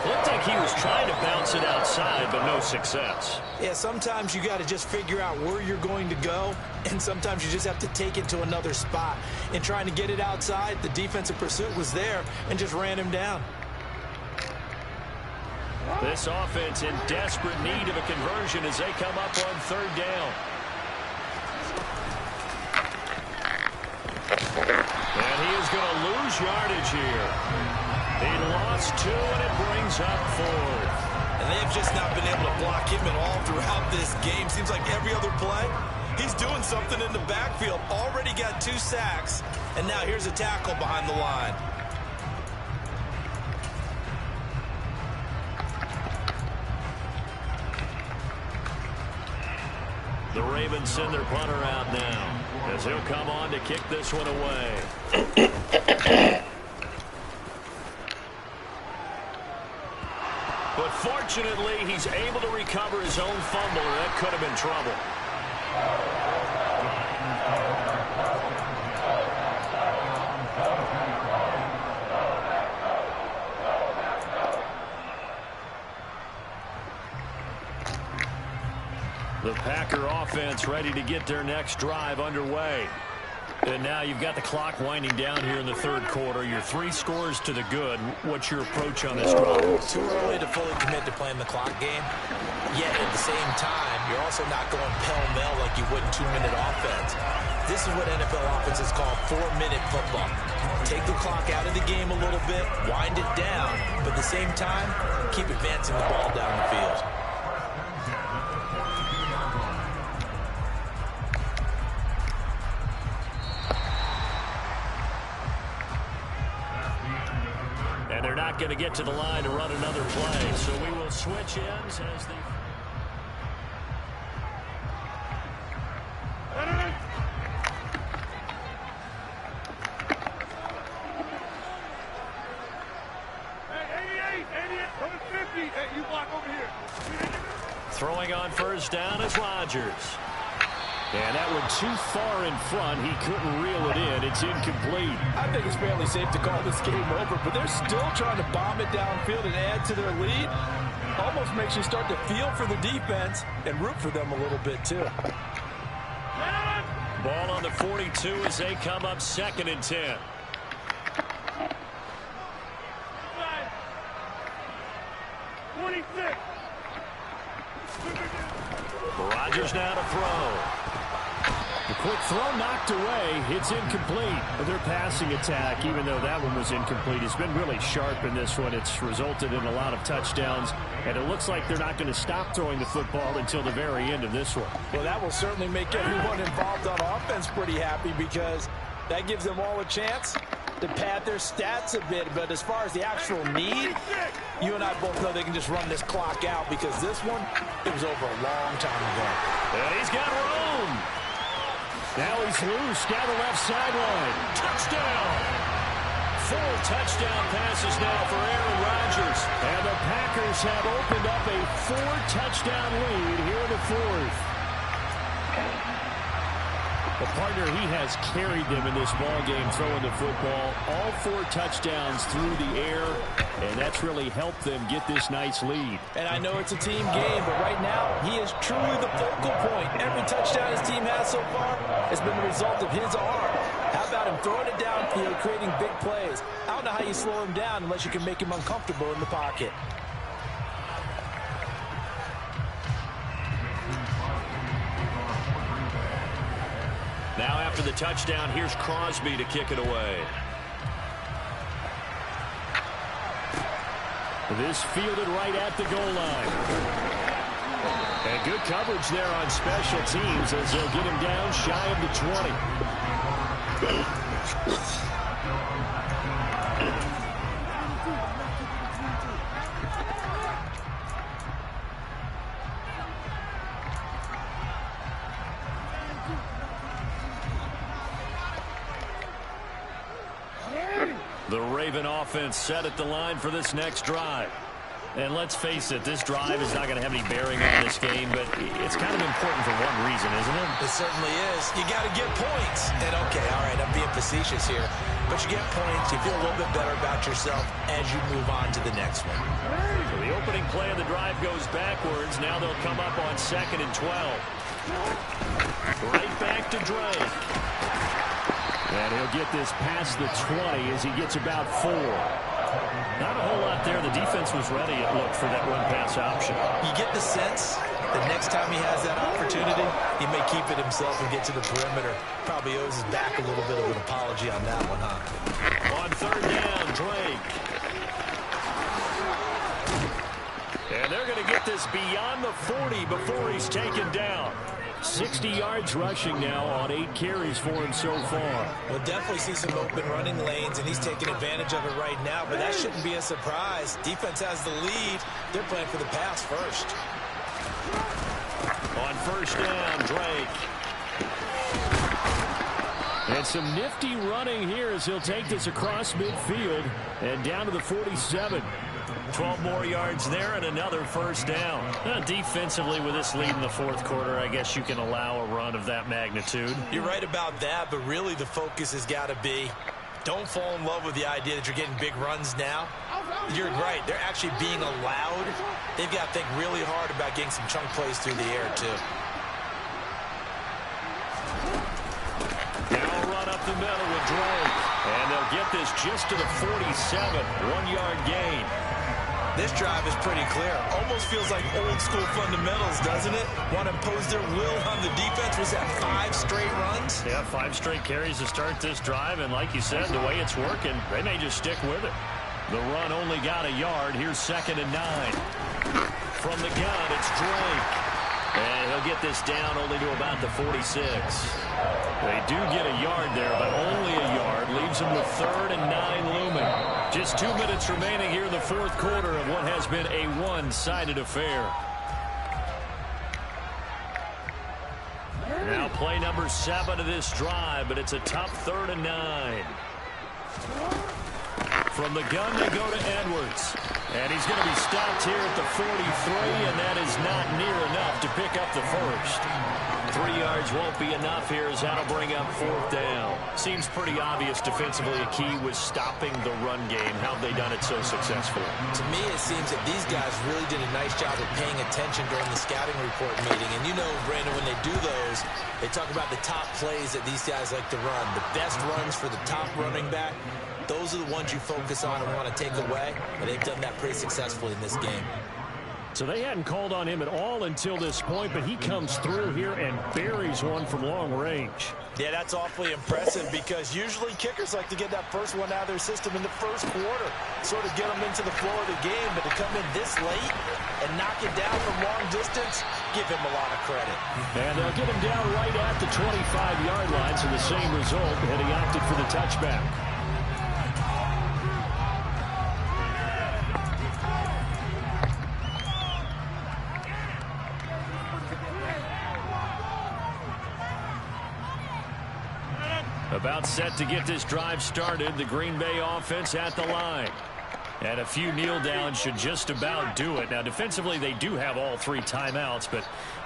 Looked like he was trying to bounce it outside, but no success. Yeah, sometimes you got to just figure out where you're going to go, and sometimes you just have to take it to another spot. In trying to get it outside, the defensive pursuit was there and just ran him down. This offense in desperate need of a conversion as they come up on 3rd down. And he is going to lose yardage here. He lost 2, and it brings up 4th. And they've just not been able to block him at all throughout this game. Seems like every other play, he's doing something in the backfield. Already got 2 sacks, and now here's a tackle behind the line. The Ravens send their punter out now as he'll come on to kick this one away. But fortunately, he's able to recover his own fumble, or that could have been trouble. The Packer offense ready to get their next drive underway. And now you've got the clock winding down here in the 3rd quarter. Your 3 scores to the good. What's your approach on this drive? Too early to fully commit to playing the clock game. Yet at the same time, you're also not going pell-mell like you would in 2-minute offense. This is what NFL offenses call 4-minute football. Take the clock out of the game a little bit, wind it down, but at the same time, keep advancing the ball down the field. And they're not going to get to the line to run another play, so we will switch ends as Throwing on first down is Rodgers. And that one too far in front. He couldn't reel it in. It's incomplete. I think it's fairly safe to call this game over, but they're still trying to bomb it downfield and add to their lead. Almost makes you start to feel for the defense and root for them a little bit, too. Ball on the 42 as they come up 2nd and 10. Rodgers now to throw. The quick throw knocked away. It's incomplete. Their passing attack, even though that one was incomplete, has been really sharp in this one. It's resulted in a lot of touchdowns, and it looks like they're not going to stop throwing the football until the very end of this one. Well, that will certainly make everyone involved on offense pretty happy because that gives them all a chance to pad their stats a bit. But as far as the actual need, you and I both know they can just run this clock out because this one, it was over a long time ago. And he's got room. Now he's loose down the left sideline. Touchdown. 4 touchdown passes now for Aaron Rodgers. And the Packers have opened up a 4-touchdown lead here in the 4th. The partner, he has carried them in this ball game throwing the football. All 4 touchdowns through the air, and that's really helped them get this nice lead. And I know it's a team game, but right now he is truly the focal point. Every touchdown his team has so far has been the result of his arm. How about him throwing it downfield, creating big plays? I don't know how you slow him down unless you can make him uncomfortable in the pocket. Now after the touchdown, here's Crosby to kick it away. This fielded right at the goal line. And good coverage there on special teams as they'll get him down shy of the 20. The Raven offense set at the line for this next drive. And let's face it, this drive is not going to have any bearing on this game, but it's kind of important for one reason, isn't it? It certainly is. You got to get points. And okay, all right, I'm being facetious here, but you get points, you feel a little bit better about yourself as you move on to the next one. So the opening play of the drive goes backwards. Now they'll come up on 2nd and 12. Right back to Drake. And he'll get this past the 20 as he gets about 4. Not a whole lot there. The defense was ready, it looked, for that run-pass option. You get the sense that next time he has that opportunity, he may keep it himself and get to the perimeter. Probably owes his back a little bit of an apology on that one, huh? On 3rd down, Drake. And they're going to get this beyond the 40 before he's taken down. 60 yards rushing now on 8 carries for him so far. We'll definitely see some open running lanes, and he's taking advantage of it right now, but that shouldn't be a surprise. Defense has the lead. They're playing for the pass first. On 1st down, Drake. And some nifty running here as he'll take this across midfield and down to the 47. 12 more yards there and another 1st down. Defensively, with this lead in the 4th quarter, I guess you can allow a run of that magnitude. You're right about that, but really the focus has got to be don't fall in love with the idea that you're getting big runs now. You're right. They're actually being allowed. They've got to think really hard about getting some chunk plays through the air, too. Now a run up the middle with Drake. And they'll get this just to the 47. 1-yard gain. This drive is pretty clear. Almost feels like old school fundamentals, doesn't it? Want to impose their will on the defense. Was that 5 straight runs? Yeah, 5 straight carries to start this drive. And like you said, the way it's working, they may just stick with it. The run only got a yard. Here's 2nd and 9. From the gun, it's Drake. And he'll get this down only to about the 46. They do get a yard there, but only a yard. Leaves them with 3rd and 9 looming. Just 2 minutes remaining here in the 4th quarter of what has been a one-sided affair. Now play number 7 of this drive, but it's a tough 3rd and 9. From the gun, they go to Edwards. And he's going to be stopped here at the 43, and that is not near enough. to pick up the first. 3 yards won't be enough here as that'll bring up 4th down. Seems pretty obvious defensively a key was stopping the run game. How have they done it so successfully? To me, it seems that these guys really did a nice job of paying attention during the scouting report meeting. And you know, Brandon, when they do those, they talk about the top plays that these guys like to run. The best runs for the top running back. Those are the ones you focus on and want to take away. And they've done that pretty successfully in this game. So they hadn't called on him at all until this point, but he comes through here and buries one from long range. Yeah, that's awfully impressive because usually kickers like to get that first one out of their system in the first quarter, sort of get them into the flow of the game, but to come in this late and knock it down from long distance, give him a lot of credit. And they'll get him down right at the 25-yard line, so the same result, and he opted for the touchback. About set to get this drive started. The Green Bay offense at the line. And a few kneel downs should just about do it. Now, defensively, they do have all 3 timeouts, but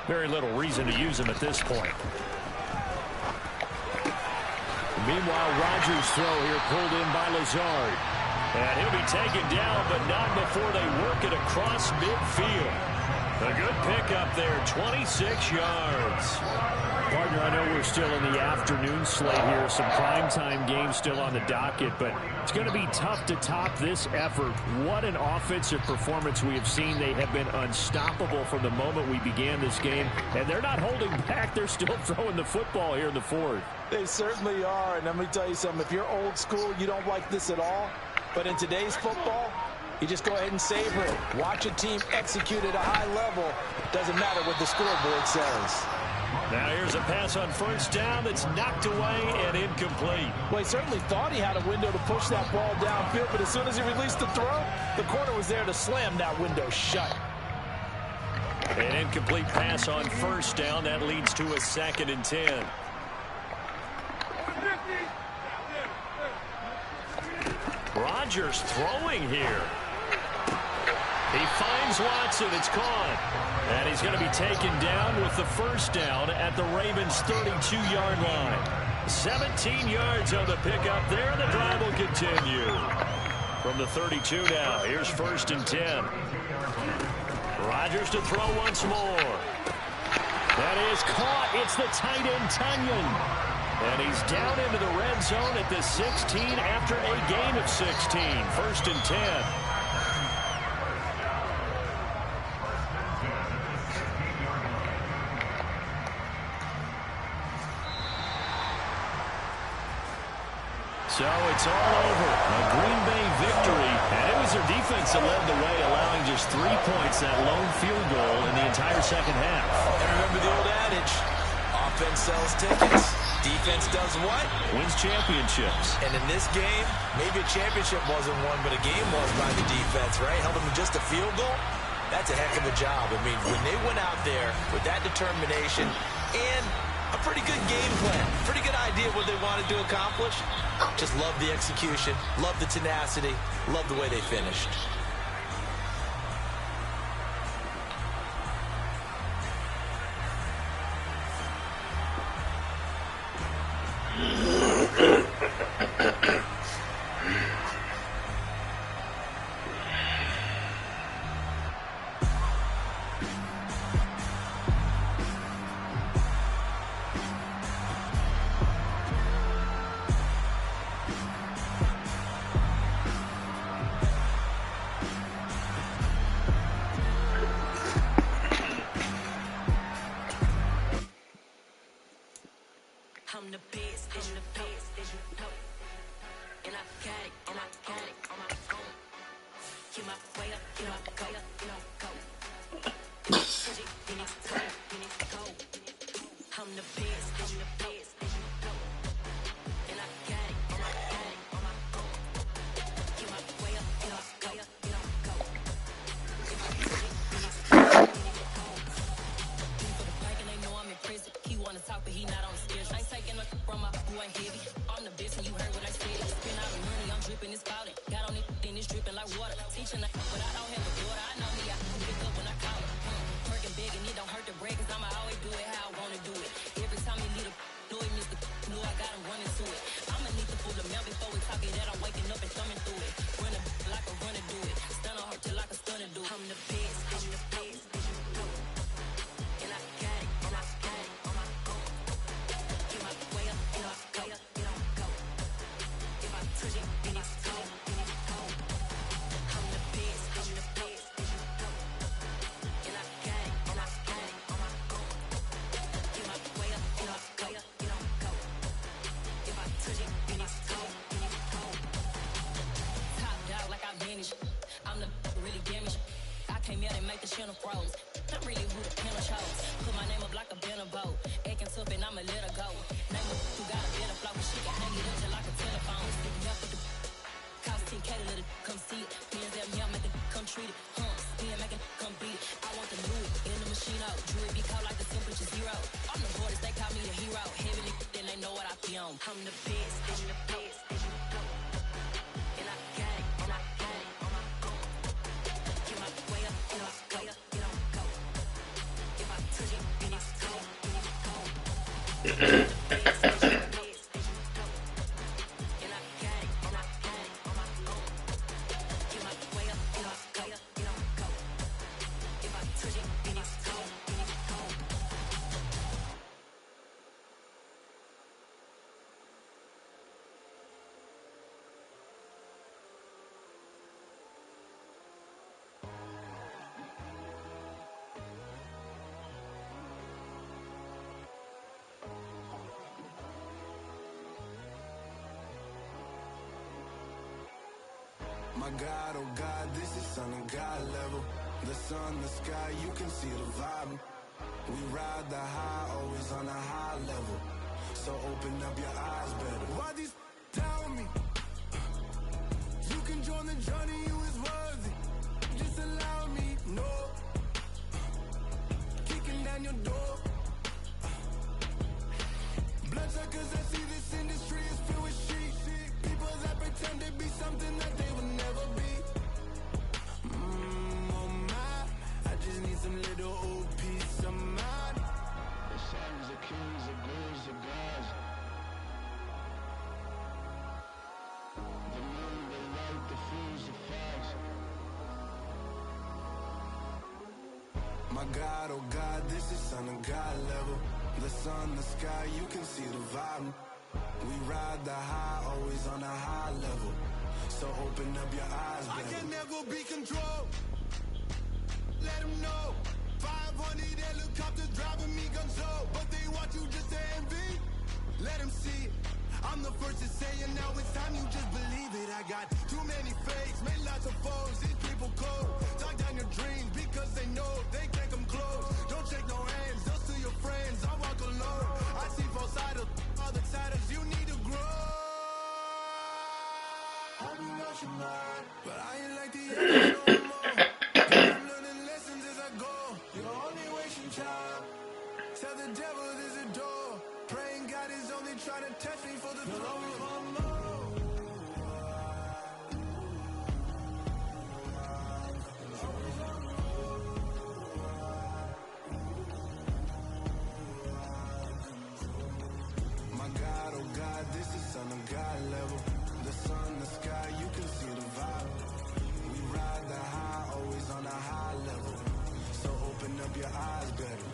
very little reason to use them at this point. Meanwhile, Rodgers' throw here pulled in by Lazard. And he'll be taken down, but not before they work it across midfield. A good pickup there, 26 yards. Partner, I know we're still in the afternoon slate here. Some primetime games still on the docket, but it's going to be tough to top this effort. What an offensive performance we have seen. They have been unstoppable from the moment we began this game, and they're not holding back. They're still throwing the football here in the 4th. They certainly are, and let me tell you something. If you're old school, you don't like this at all. But in today's football, you just go ahead and savor it. Watch a team execute at a high level. Doesn't matter what the scoreboard says. Now here's a pass on first down that's knocked away and incomplete. Well, he certainly thought he had a window to push that ball downfield, but as soon as he released the throw, the corner was there to slam that window shut. An incomplete pass on first down. That leads to a 2nd and 10. Rodgers throwing here. He finds Watson. It's caught. And he's going to be taken down with the first down at the Ravens' 32-yard line. 17 yards on the pickup there, and the drive will continue. From the 32 now, here's 1st and 10. Rodgers to throw once more. That is caught. It's the tight end, Tunyon. And he's down into the red zone at the 16 after a gain of 16. 1st and 10. So it's all over. A Green Bay victory. And it was their defense that led the way, allowing just 3 points, that lone field goal in the entire second half. And remember the old adage, offense sells tickets. Defense does what? Wins championships. And in this game, maybe a championship wasn't won, but a game was by the defense, right? Held them to just a field goal. That's a heck of a job. I mean, when they went out there with that determination and a pretty good game plan, pretty good idea what they wanted to accomplish, just love the execution, love the tenacity, love the way they finished. I'm the best, I'm the best, and I got it, and I got it on my own. Get my way up, get my go, go. Push it, then it's go. I'm the best, I'm the best, and I got it, and I got it on my own. Get my way up, get my go, go. Push it, then it's go. For the bike and they know I'm in prison. He wanna talk, but he not on the stairs. I ain't taking nothing from my boy heavy. I'm the best, and you heard what I said. Spend all the money, I'm dripping, it's spouting. Got on it, then it's dripping like water. Teaching, but I don't have a daughter. I know me, I can pick up when I call her. Working big and it don't hurt to bread, cause I'ma always do it how I wanna do it. Every time he lead a Louis, Mr. Knew I got him running to it. I'ma need to pull the mail before we talk it that I'm waking up and thumbing through it. Run a like a runner do it. Stun on her till like a stunner do it. I'm the best, I'm the best. And I got it, and I got it on my own. Get my way up, and I go, and I go. If I touch it, then it's cold, then it's cold. I'm the best, I'm the best. And I got it, and I got it on my own. Get my way up, and I go, and I go. If I touch it, then it's cold, then it's cold. Top dog like I vanished. I'm the really damaged. I came out and make the channel froze. I'm really who the panel chose. Put my name up like a banner boat. Acting tough and I'ma let her go. Name her who got a better flow. She can hang it up just like a telephone. Sticking up with the cost 10K to let it come see it. Hands at me, I make it come treat it. Spin, make it come beat it. I want the Louis in the machine out. Jewelry be called like the temperature zero. I'm the hardest, they call me the hero. Heavenly, then they know what I be on. I'm the best, I'm the best. And I got it, and I got it on my own. Get my way up, and I go, and I go. If I touch it, then it's cold, then it's cold. And I got it, and I got it on my own. Get my way up, and I go, and I go. If I touch it, then it's cold, then it's cold. My God, oh God, this is Son of God level. The sun, the sky, you can see the vibe. We ride the high, always on a high level. So open up your eyes better. Why these tell me? You can join the journey, you is worthy. Just allow me, no. Kicking down your door. Bloodsuckers, I see this industry is filled with sheep. People that pretend to be something that they will never be. Oh my, I just need some little old peace of mind. The sons of kings, the gurus, the gods. The moon, the light, the fools, the facts. My God, oh God, this is Son of God level. The sun, the sky, you can see the vibe. We ride the high, always on a high level. So open up your eyes, baby. I can never be controlled. Let them know. 500 helicopters driving me gonzo. But they want you just to envy. Let them see it. I'm the first to say it, now it's time you just believe it. I got too many fakes, made lots of foes. These people cold. Talk down your dreams because they know they can't come close. Don't shake no hands, just to your friends. I walk alone. I see both sides of other siders. You need to grow. Hope you lost your mind, but I ain't like the others no more. I'm learning lessons as I go. You're only wasting time. Tell the devil there's a door. Praying God is only trying to test me for the throne. My God, oh God, this is Son of God level. The sun, the sky, you can see the vibe. We ride the high, always on a high level. So open up your eyes better.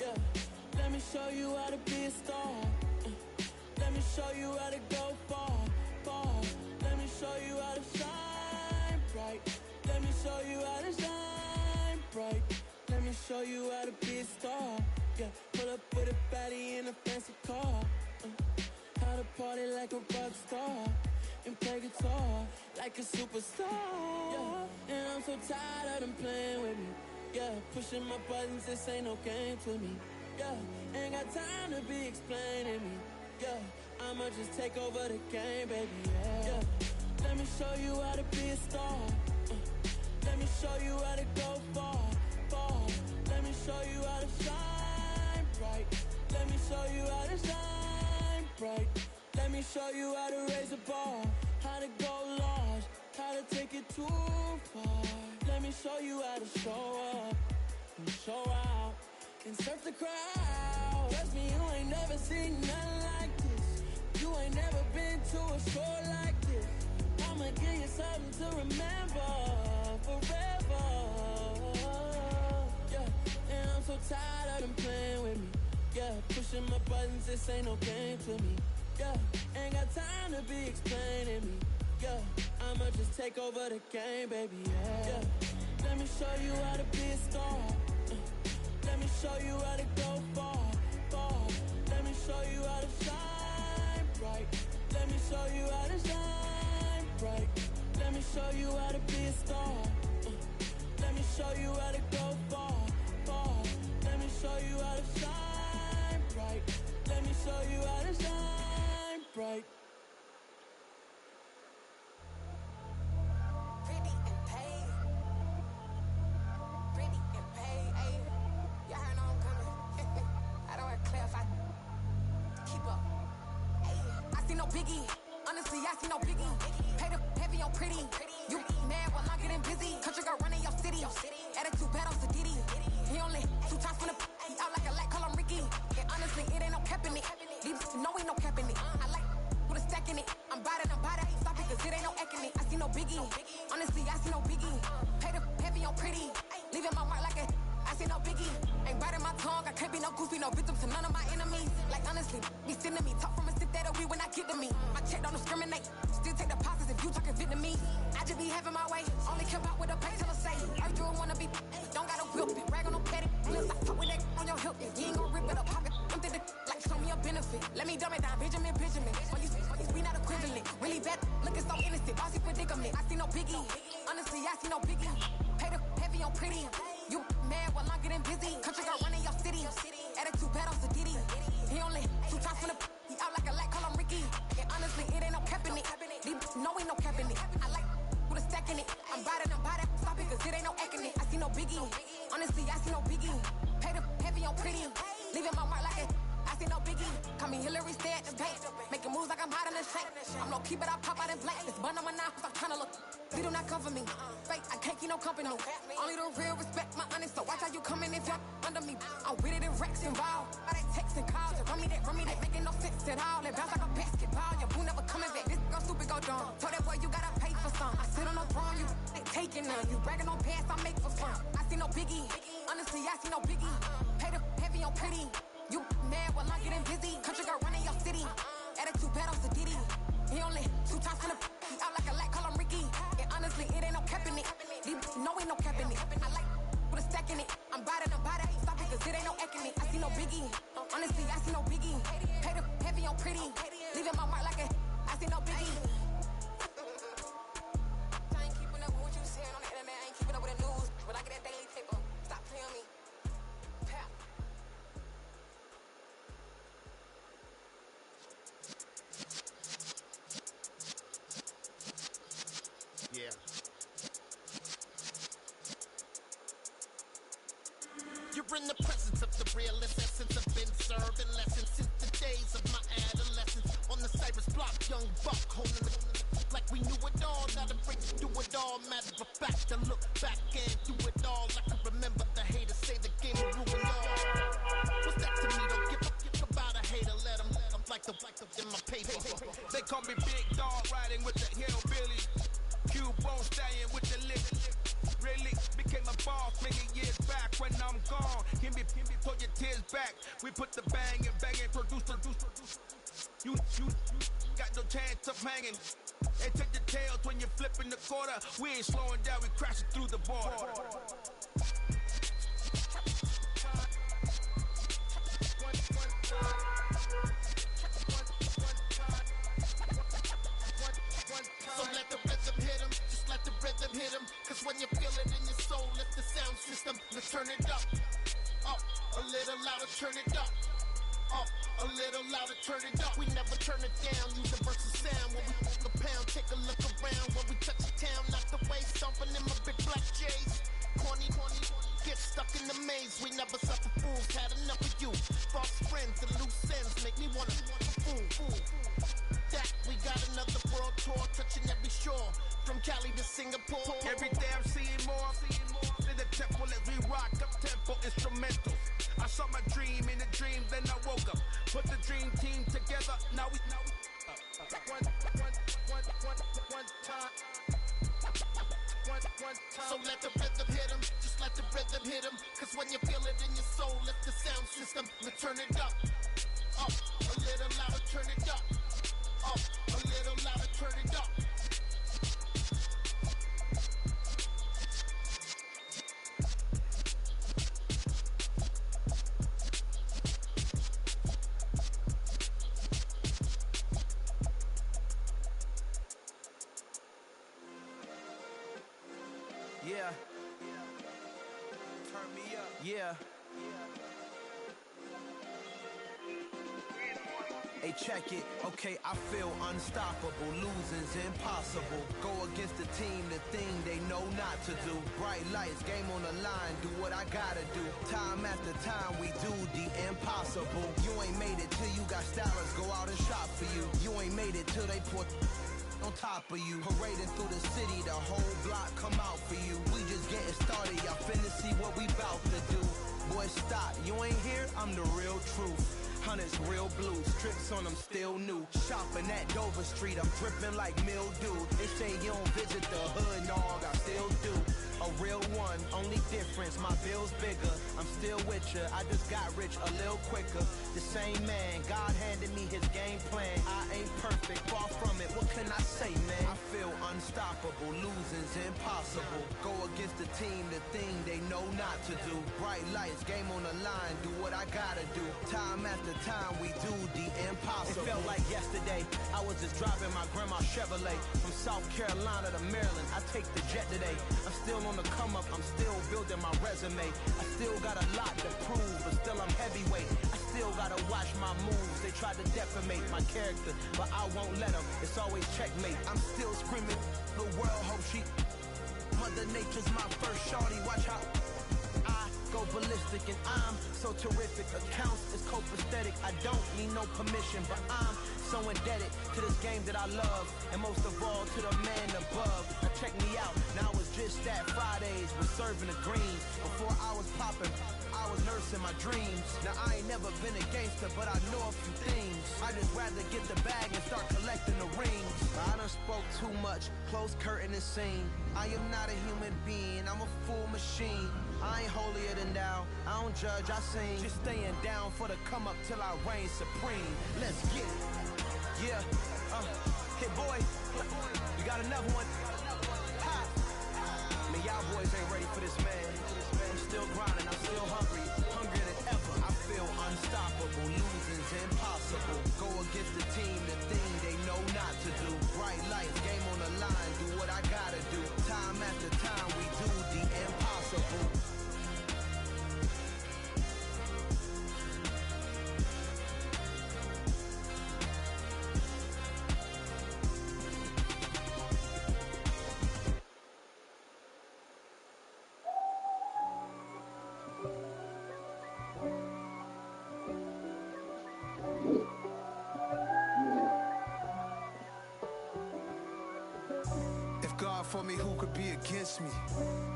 Yeah, let me show you how to be a star. Let me show you how to go far, far. Let me show you how to shine bright. Let me show you how to shine bright. Let me show you how to be a star. Yeah, pull up with a baddie in a fancy car. How to party like a rock star and play guitar like a superstar. Yeah, and I'm so tired of them playing with me. Yeah, pushing my buttons, this ain't no game to me. Yeah, ain't got time to be explaining me. Yeah, I'ma just take over the game, baby. Yeah. Let me show you how to be a star. Let me show you how to go far, far. Let me show you how to shine bright. Let me show you how to shine bright. Let me show you how to raise the bar, how to go large, how to take it too far. Let me show you how to show up and show out and surf the crowd. Trust me, you ain't never seen nothing like this. You ain't never been to a show like this. I'ma give you something to remember forever. Yeah, and I'm so tired of them playing with me. Yeah, pushing my buttons, this ain't no game to me. Yeah, ain't got time to be explaining me. Yeah, I'ma just take over the game, baby. Yeah, let me show you how to be a star. Let me show you how to go far, far. Let me show you how to shine bright. Let me show you how to shine bright. Let me show you how to be a star. Let me show you how to go far, far. Let me show you how to shine bright. Let me show you how to shine bright. Pretty and paid. Pretty and paid. Ayy, y'all heard I'm coming. I don't want to clarify. Keep up. Ayy, I see no biggie. Honestly, I see no biggie. Pay the heavy on pretty. You mad while I'm getting busy. Country girl running your city. Attitude bad on Sadiddy. He only 2 times from the he out like a light, call him Ricky. And honestly, it ain't no cap in it. These know ain't no cap in it. I like with a stack in it. I'm bad it. Stop it, cause it ain't no acting it. I see no biggie. Honestly, I see no biggie. Pay the heavy on pretty. Leaving my mark like a I see no biggie. Ain't biting my tongue. I can't be no goofy, no victim to none of my enemies. Like honestly, be sending me talk from a sit that we when I get to me. My check don't discriminate. Still take deposits if you talking Vietnamese. I just be having my way. Only care about what the pay tell her say. I do wanna be. Don't gotta whip it. Rag on no petty. Let's talk with that on your hip. You ain't gon' rip it up. Pop it. I'm the like show me a benefit. Let me dumb it down. Benjamin. For you, we not equivalent. Really bad. Looking so innocent. Bossy predicament. I see no biggie. Honestly, I see no biggie. Pay the heavy on pretty. You mad while I'm getting busy. Country girl running your city. Attitude bad on Sadiddy. He only 2 times from the he out like a light, call him Ricky. And honestly, it ain't no cap in it. These know ain't no cap in it. I like with a stack in it. I'm biting. Stop it, cause it ain't no acting it. I see no biggie. Honestly, I see no biggie. Pay the heavy on pretty. Leaving my mark like it. I see no biggie. Call me Hillary, stay at the bank. Making moves like I'm hot in the shank. I'm low key, but I pop out in blank. This bun on my knife, I'm trying to look. They do not cover me. Fake, I can't keep no company. Only the real respect my honest. So watch how you coming if you're under me. I'm with it and Rex involved. All they text and calls. Run me that, making no sense at all. They bounce like a basketball. Your boo never coming back. This go stupid, go dumb. Told that boy you gotta pay for some. I sit on no throne, you ain't taking none. You bragging on pants, I make for fun. I see no biggie. Honestly, I see no biggie. Pay the heavy on pretty. You mad while I'm getting busy. Country girl running your city. Attitude bad on Sadiddy. He only 2 times from the he out like a light, call him Ricky. And honestly, it ain't no cap in it. These know ain't no cap in it. I like with a stack in it. I'm biting. Stop it, cause it ain't no acting it. I see no biggie. Honestly, I see no biggie. Pay the heavy on pretty. Leaving my mark like a I see no biggie. I ain't keeping up with what you saying on the internet. I ain't keeping up with the news. But I get that daily paper. Stop playing me. Pap. Yeah. You're in the presence of the realest essence. I've been serving lessons since the days of my adolescence. On the Cypress block, young buck holding it like we knew it all. Now the breaks do it all. Matter of fact, I look back and do it all. I can remember the haters say the game will ruin y'all. What's that to me? Don't give a fuck about a hater. Let them like the in my paper. They call me Big Dog, riding with the hillbilly. Cube-bone stallion with the lip. Really became a boss many years back. When I'm gone, can be pull your tears back. We put the bang and produce. You got no chance of hanging. And take the tails when you're flipping the quarter. We ain't slowing down, we crashing through the border. So let the rhythm hit him, just let the rhythm hit him. Cause when you feel it in your soul, lift the sound system, let's turn it up, a little louder, turn it Up, a little louder, turn it up. We never turn it down, use the versus sound. When we walk a pound, take a look around. When we touch the town, knock the way, stomping in my big black J's. Corny, get stuck in the maze. We never suffer fools, had enough of you. False friends and loose ends make me wanna fool. That we got another world tour, touching every shore. From Cali to Singapore. Every day I'm seeing more in the temple as we rock up tempo instrumentals. I saw my dream in a dream, then I woke up. Put the dream team together. Now we one time. So let the rhythm hit him, just let the rhythm hit him. Cause when you feel it in your soul, lift the sound system. Now turn it up, a little louder, turn it up, a little louder, turn it up. Yeah. Turn me up. Yeah. Hey, check it. Okay, I feel unstoppable. Losing's impossible. Go against the team, the thing they know not to do. Bright lights, game on the line. Do what I gotta do. Time after time, we do the impossible. You ain't made it till you got stylists go out and shop for you. You ain't made it till they put on top of you. Parading through the city, the whole block come out for you. We just getting started, y'all finna see what we bout to do. Boy, stop, you ain't here, I'm the real truth. Hunters real blue, strips on them still new. Shopping at Dover Street, I'm dripping like mildew. They say you don't visit the hood, dog, I still do. A real one, only difference, my bill's bigger. I'm still with ya, I just got rich a little quicker. The same man, God handed me his game plan. I ain't perfect, far from it, what can I say, man? I feel unstoppable, losing's impossible. Go against the team, the thing they know not to do. Bright lights, game on the line, do what I gotta do. Time after time, we do the impossible. It felt like yesterday, I was just driving my grandma's Chevrolet. From South Carolina to Maryland, I take the jet today. I'm still on the come up, I'm still building my resume. I still got a lot to prove, but still I'm heavyweight. I still gotta watch my moves. They tried to defamate my character, but I won't let them. It's always checkmate. I'm still screaming, the world hope she. Mother Nature's my first shorty, watch how I go ballistic, and I'm so terrific. Accounts is copacetic. I don't need no permission, but I'm so indebted to this game that I love, and most of all to the man above. Now check me out, now it's just that Fridays was serving the greens. Before I was popping, I was nursing my dreams. Now I ain't never been a gangster, but I know a few things. I just rather get the bag and start collecting the rings. I done spoke too much, close curtain and scene. I am not a human being, I'm a full machine. I ain't holier than thou, I don't judge, I sing. Just staying down for the come up till I reign supreme. Let's get it. Yeah, hey boy, you got another one. Ha! Man, y'all boys ain't ready for this, man. I'm still grinding, I'm still hungry, hungrier than ever. I feel unstoppable, losing's impossible. Go against the team, the thing they know not to do. Bright lights, game on the line, do what I gotta do. Time after time, we do the impossible. God for me, who could be against me?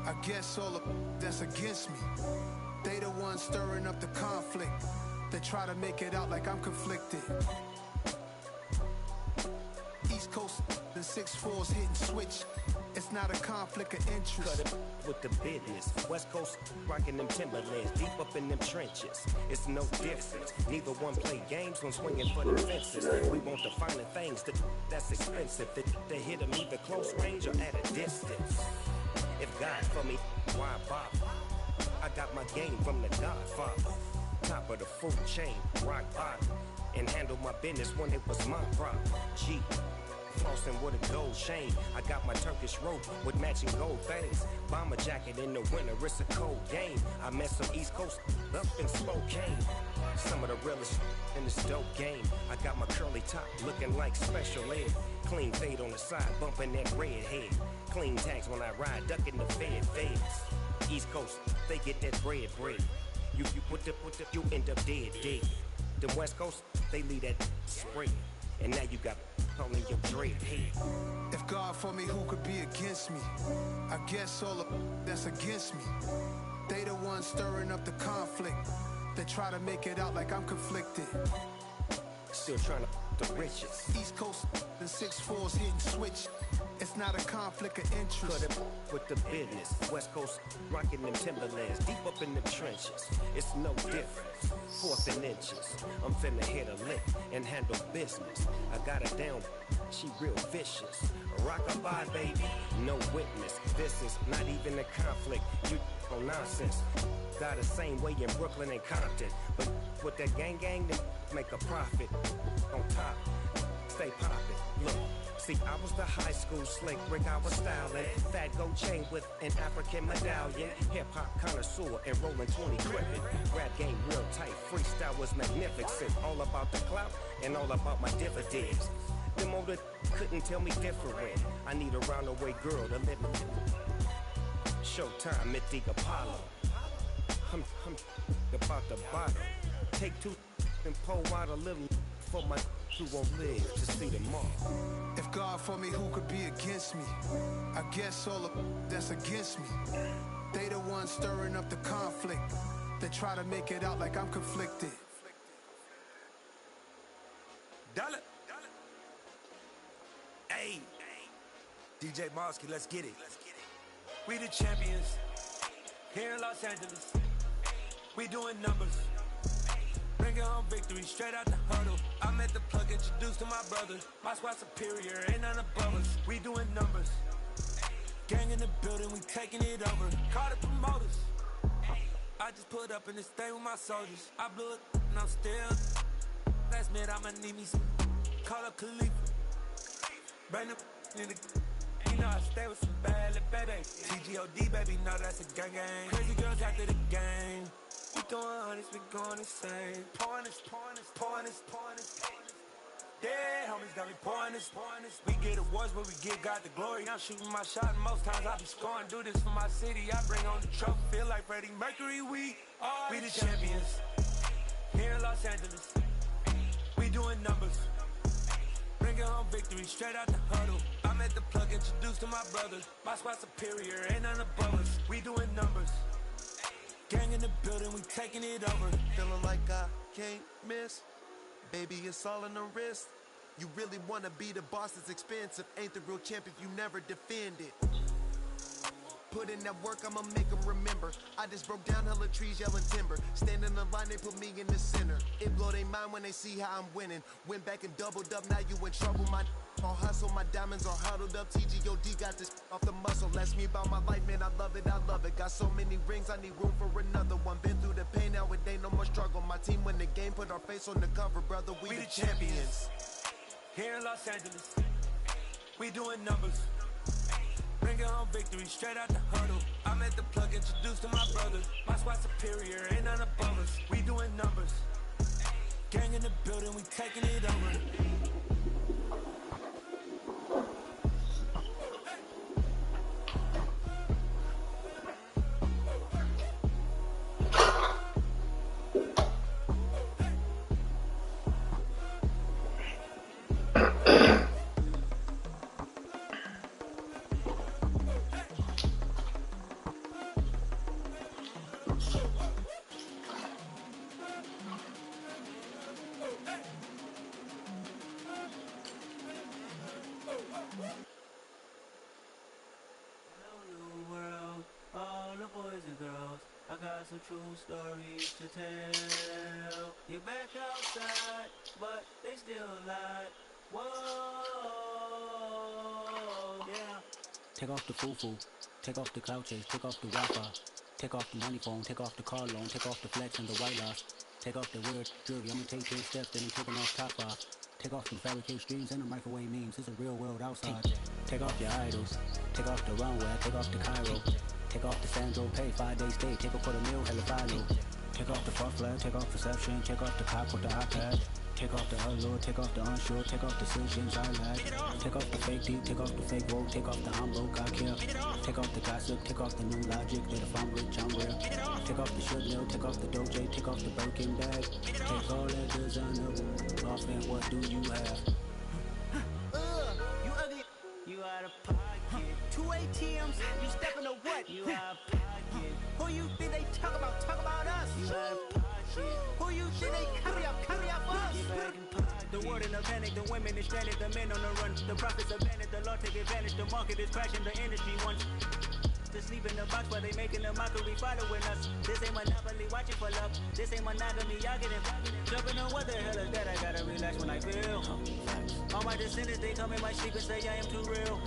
I guess all the that's against me. They the ones stirring up the conflict. They try to make it out like I'm conflicted. East Coast, the 6'4's hitting switch. It's not a conflict of interest. Cut it with the business. West Coast rocking them Timberlands, deep up in them trenches. It's no difference. Neither one play games when swinging for the fences. We want the finer things that's expensive. They hit them either close range or at a distance. If God for me, why bother? I got my game from the Godfather. Top of the food chain, rock bottom. And handle my business when it was my problem. G. Flossing with a gold chain. I got my Turkish rope with matching gold things. Bomber jacket in the winter, it's a cold game. I met some East Coast up in Spokane. Some of the realest in this dope game. I got my curly top looking like special ed. Clean fade on the side, bumping that red head. Clean tags when I ride, ducking the feds. East Coast, they get that bread. You you end up dead. The West Coast, they leave that spread. And now you got only your dread head. If God for me, who could be against me? I guess all the that's against me. They the ones stirring up the conflict. They try to make it out like I'm conflicted. Still trying to the riches. East Coast and 6'4's hitting switch. It's not a conflict of interest. Cut it with the business. West Coast rocking them Timberlands, deep up in the trenches. It's no difference. 4th and inches. I'm finna hit a lick and handle business. I got her down. She real vicious. Rockabye, baby. No witness. This is not even a conflict. You on nonsense. Got the same way in Brooklyn and Compton. But with that gang, then make a profit. On top, stay poppin'. Look. See, I was the high school slick Rick, I was styling. Fat gold chain with an African medallion. Hip-hop connoisseur and rolling 20 crippin'. Rap game real tight, freestyle was magnificent. All about the clout and all about my dividends. Them older couldn't tell me different. I need a roundaway girl to live with. Showtime, Mythic Apollo. I'm about the bottom. Take 2 and pour out a little for my who won't live to see them all. If God for me, who could be against me? I guess all the that's against me. They the ones stirring up the conflict. They try to make it out like I'm conflicted. Dollar. Hey. DJ Mosky, let's get it. We the champions here in Los Angeles. We doing numbers. Bringing home victory straight out the huddle. I'm at the plug, introduced to my brother. My squad superior, ain't none above us. We doing numbers. Gang in the building, we taking it over. Call the promoters. I just put up in this thing with my soldiers. I blew it and I'm still. Last minute, I'ma need me some. Call up Khalifa. Bring them in the. You know I stay with some bad little baby. TGOD, baby, know that's a gang. Crazy girls after the game. We throwing hundreds, we going insane. Pouring this. Yeah, homies got me pouring this. We get awards, but we give God the glory. I'm shooting my shot, and most times I be scoring. Do this for my city, I bring on the trophy. Feel like Freddie Mercury, we the champions. Here in Los Angeles, we doing numbers. Bringing home victory straight out the huddle. I'm at the plug, introduced to my brother. My squad superior, ain't none above us. We doing numbers. Gang in the building, we taking it over. Feeling like I can't miss. Baby, it's all in the wrist. You really wanna be the boss, it's expensive. Ain't the real champ if you never defend it. Put in that work, I'ma make them remember. I just broke down hella trees, yelling timber. Stand in the line, they put me in the center. It blow they mind when they see how I'm winning. Went back and doubled up, now you in trouble. My all hustle, my diamonds are huddled up. TGOD got this off the muscle. Ask me about my life, man, I love it. Got so many rings, I need room for another one. Been through the pain, now it ain't no more struggle. My team win the game, put our face on the cover, brother. We the champions. Here in Los Angeles, we doing numbers. Bringing home victory straight out the huddle. I'm at the plug, introduced to my brother. My squad superior, ain't none above us. We doing numbers. Gang in the building, we taking it over. Some true stories to tell. You're back outside, but they still lie. Whoa, yeah. Take off the foo-foo, take off the cloud chase, take off the Wi-Fi, take off the money phone, take off the car loan, take off the flex and the white loss, take off the weird jewelry. I'ma take 10 steps, then I'm taking off top off. Take off the fabricated streams and the microwave memes. It's a real world outside. Take off your idols. Take off the runway. Take off the Cairo. Take off the Sandro Pay. 5-day stay. Take off for the meal. Hella final. Take off the fuck flag. Take off perception. Take off the cop with the iPad. Take off the allure. Take off the unsure. Take off the decisions I lag. Take off the fake deep. Take off the fake woke. Take off the I'm broke. I care. Take off the gossip. Take off the new logic. That if I'm rich, I'm real. Take off the should know. Take off the doje. Take off the Birkin bag. Take all that designer off and what do you have? You ugly. You out of pocket. 2 ATMs. You stepping to what? You out of pocket. Who you think they talk about? Talk about us. You out of pocket. Who you think they carry up us? You back in pocket. The world in a panic. The women is stranded. The men on the run. The profits abandoned. The law take advantage. The market is crashing. The industry wants to sleep in the box while they making a mockery following us. This ain't monopoly, watching for love. This ain't monogamy, y'all get it. Jumping on what the hell is that? I gotta relax when I feel. All my descendants, they come in my sleep and say I am too real.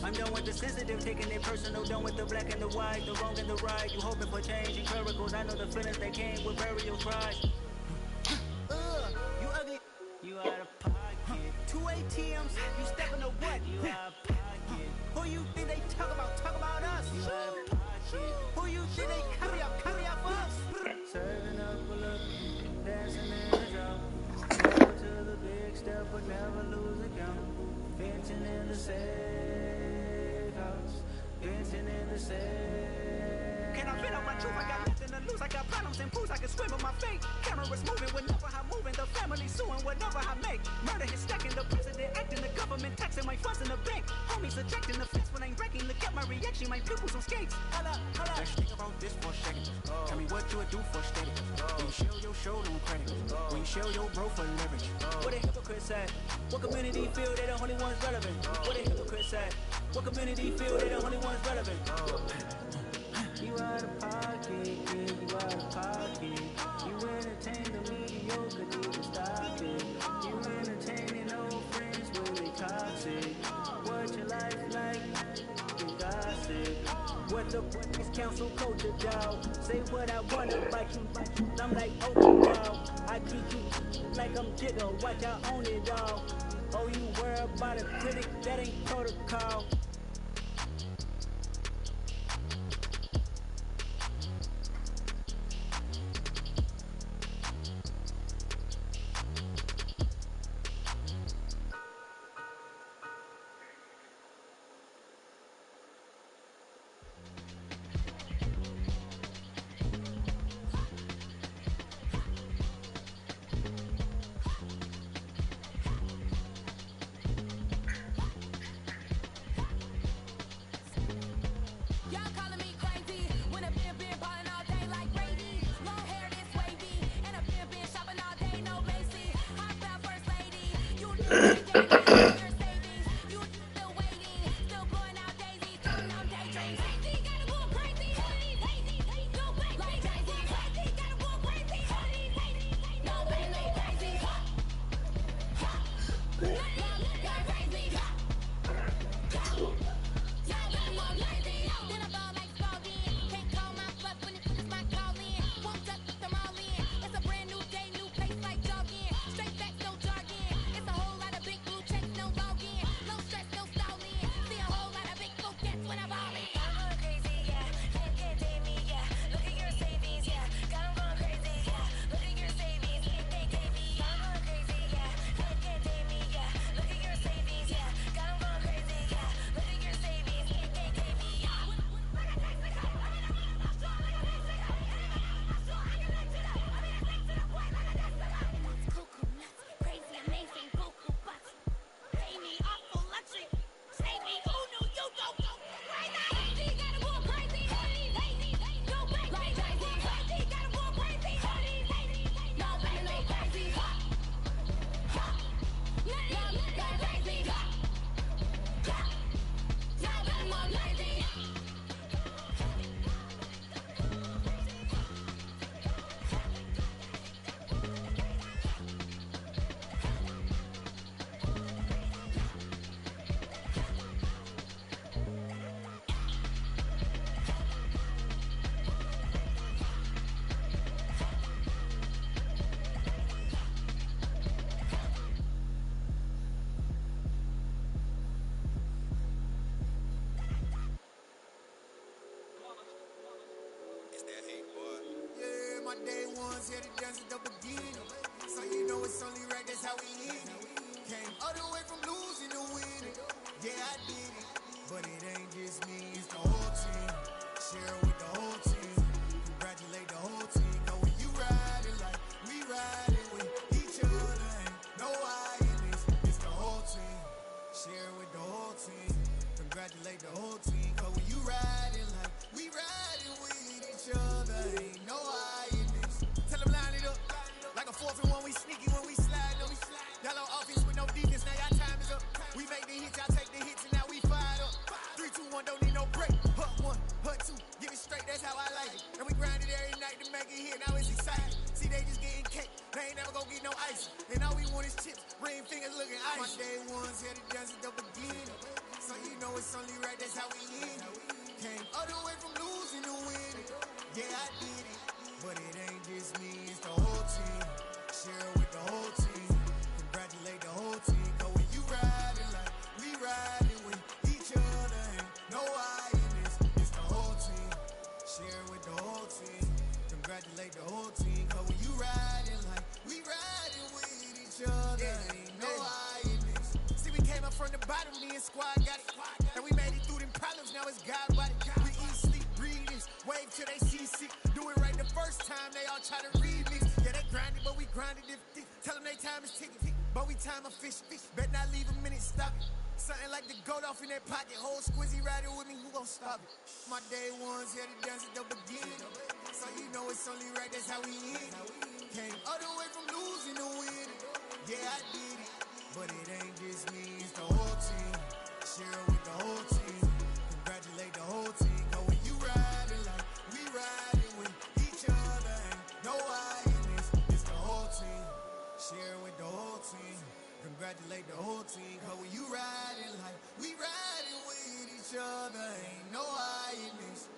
I'm done with the sensitive, taking it personal. Done with the black and the white, the wrong and the right. You hoping for change and miracles. I know the feelings that came with burial cries. You ugly. You out of pocket. 2 ATMs, you stepping to what? You out of pocket. Who you think they talk about? Talk about us. You out of pocket. Who you think they carry up us? Serving up a look, dancing in the drum. Never to the big step, but never lose a count. Venting in the safe house. Venting in the safe. Can I fit out my truth? I got nothing to lose. I got problems and pools. I can swim with my fate. Cameras moving whenever I'm moving. The family suing whatever I make. Murder is stacking. The president acting. The government taxing my funds in the bank. Homies ejecting the fence when I'm breaking. Look at my reaction. My pupils on skates. Hold up. Let's think about this for a second. Tell me what you would do for steady. When you show your show on credit. When you show your bro for leverage. What a hypocrite said. What community feel they the only ones relevant? What a hypocrite said. What community feel they the only ones relevant? You out of pocket, yeah, you out of pocket. You entertain the mediocre, need to stop it. You entertaining old friends when they toxic. What your life like? You gossip. What the is council culture, dog? Say what I want about you. I'm like, oh, dog. I treat you like I'm Jigga. Watch I own it, dog. Oh, you worry about a critic? That ain't protocol. Straight back, no jargon. It's a whole lot of big blue check ones here to dance at the beginning. So you know it's only right, that's how we end it. Came all the way from losing to winning. Yeah, I did it. But it ain't just me, it's the whole team. Share it with the whole team. Congratulate the whole team. Cause when you riding like we riding with each other, ain't no I in this. It's the whole team. Share it with the whole team. Congratulate the whole team. Cause when you riding like we riding with each other, ain't no I in this. Tell them line it up. Like a 4th and 1, we sneaky when we slide up. Y'all on offense with no defense, now y'all time is up. We make the hits, y'all take the hits, and now we fired up. 3, 2, 1, don't need no break. Hut 1, hut 2, give it straight, that's how I like it. And we grind it every night to make it hit, now it's exciting. See, they just getting cake, they ain't never gonna get no ice. And all we want is chips, ring fingers looking ice. My day ones here to dance at the beginning. So you know it's only right, that's how we end it. Came all the way from losing to winning. Yeah, I did it. But it ain't just me, it's the whole team. Share it with the whole team. Congratulate the whole team. Cause when you riding like we riding with each other, ain't no I in this. It's the whole team. Share it with the whole team. Congratulate the whole team. Cause when you riding like we riding with each other, ain't no I in this. See, we came up from the bottom, me and squad got it. And we made it through them problems, now it's God body. We eat, sleep, breathe this. Wave till they see sick. Do it right the first time, they all try to remix. Yeah, they grinded, but we grinded it. Tell them they time is ticking. But we time a fish. Bet not leave a minute, stop it. Something like the goat off in their pocket. Whole squizzy riding with me, who gon' stop it? My day ones here to dance at the beginning. So you know it's only right, that's how we end it. Came all the way from losing to winning. Yeah, I did it. But it ain't just me, it's the whole team. Share it with the whole team. Congratulate the whole team. Cause when you riding like we riding with each other, ain't no I in this. It's the whole team. Share it with the whole team. Congratulate the whole team. Cause when you riding like we riding with each other, ain't no I in this.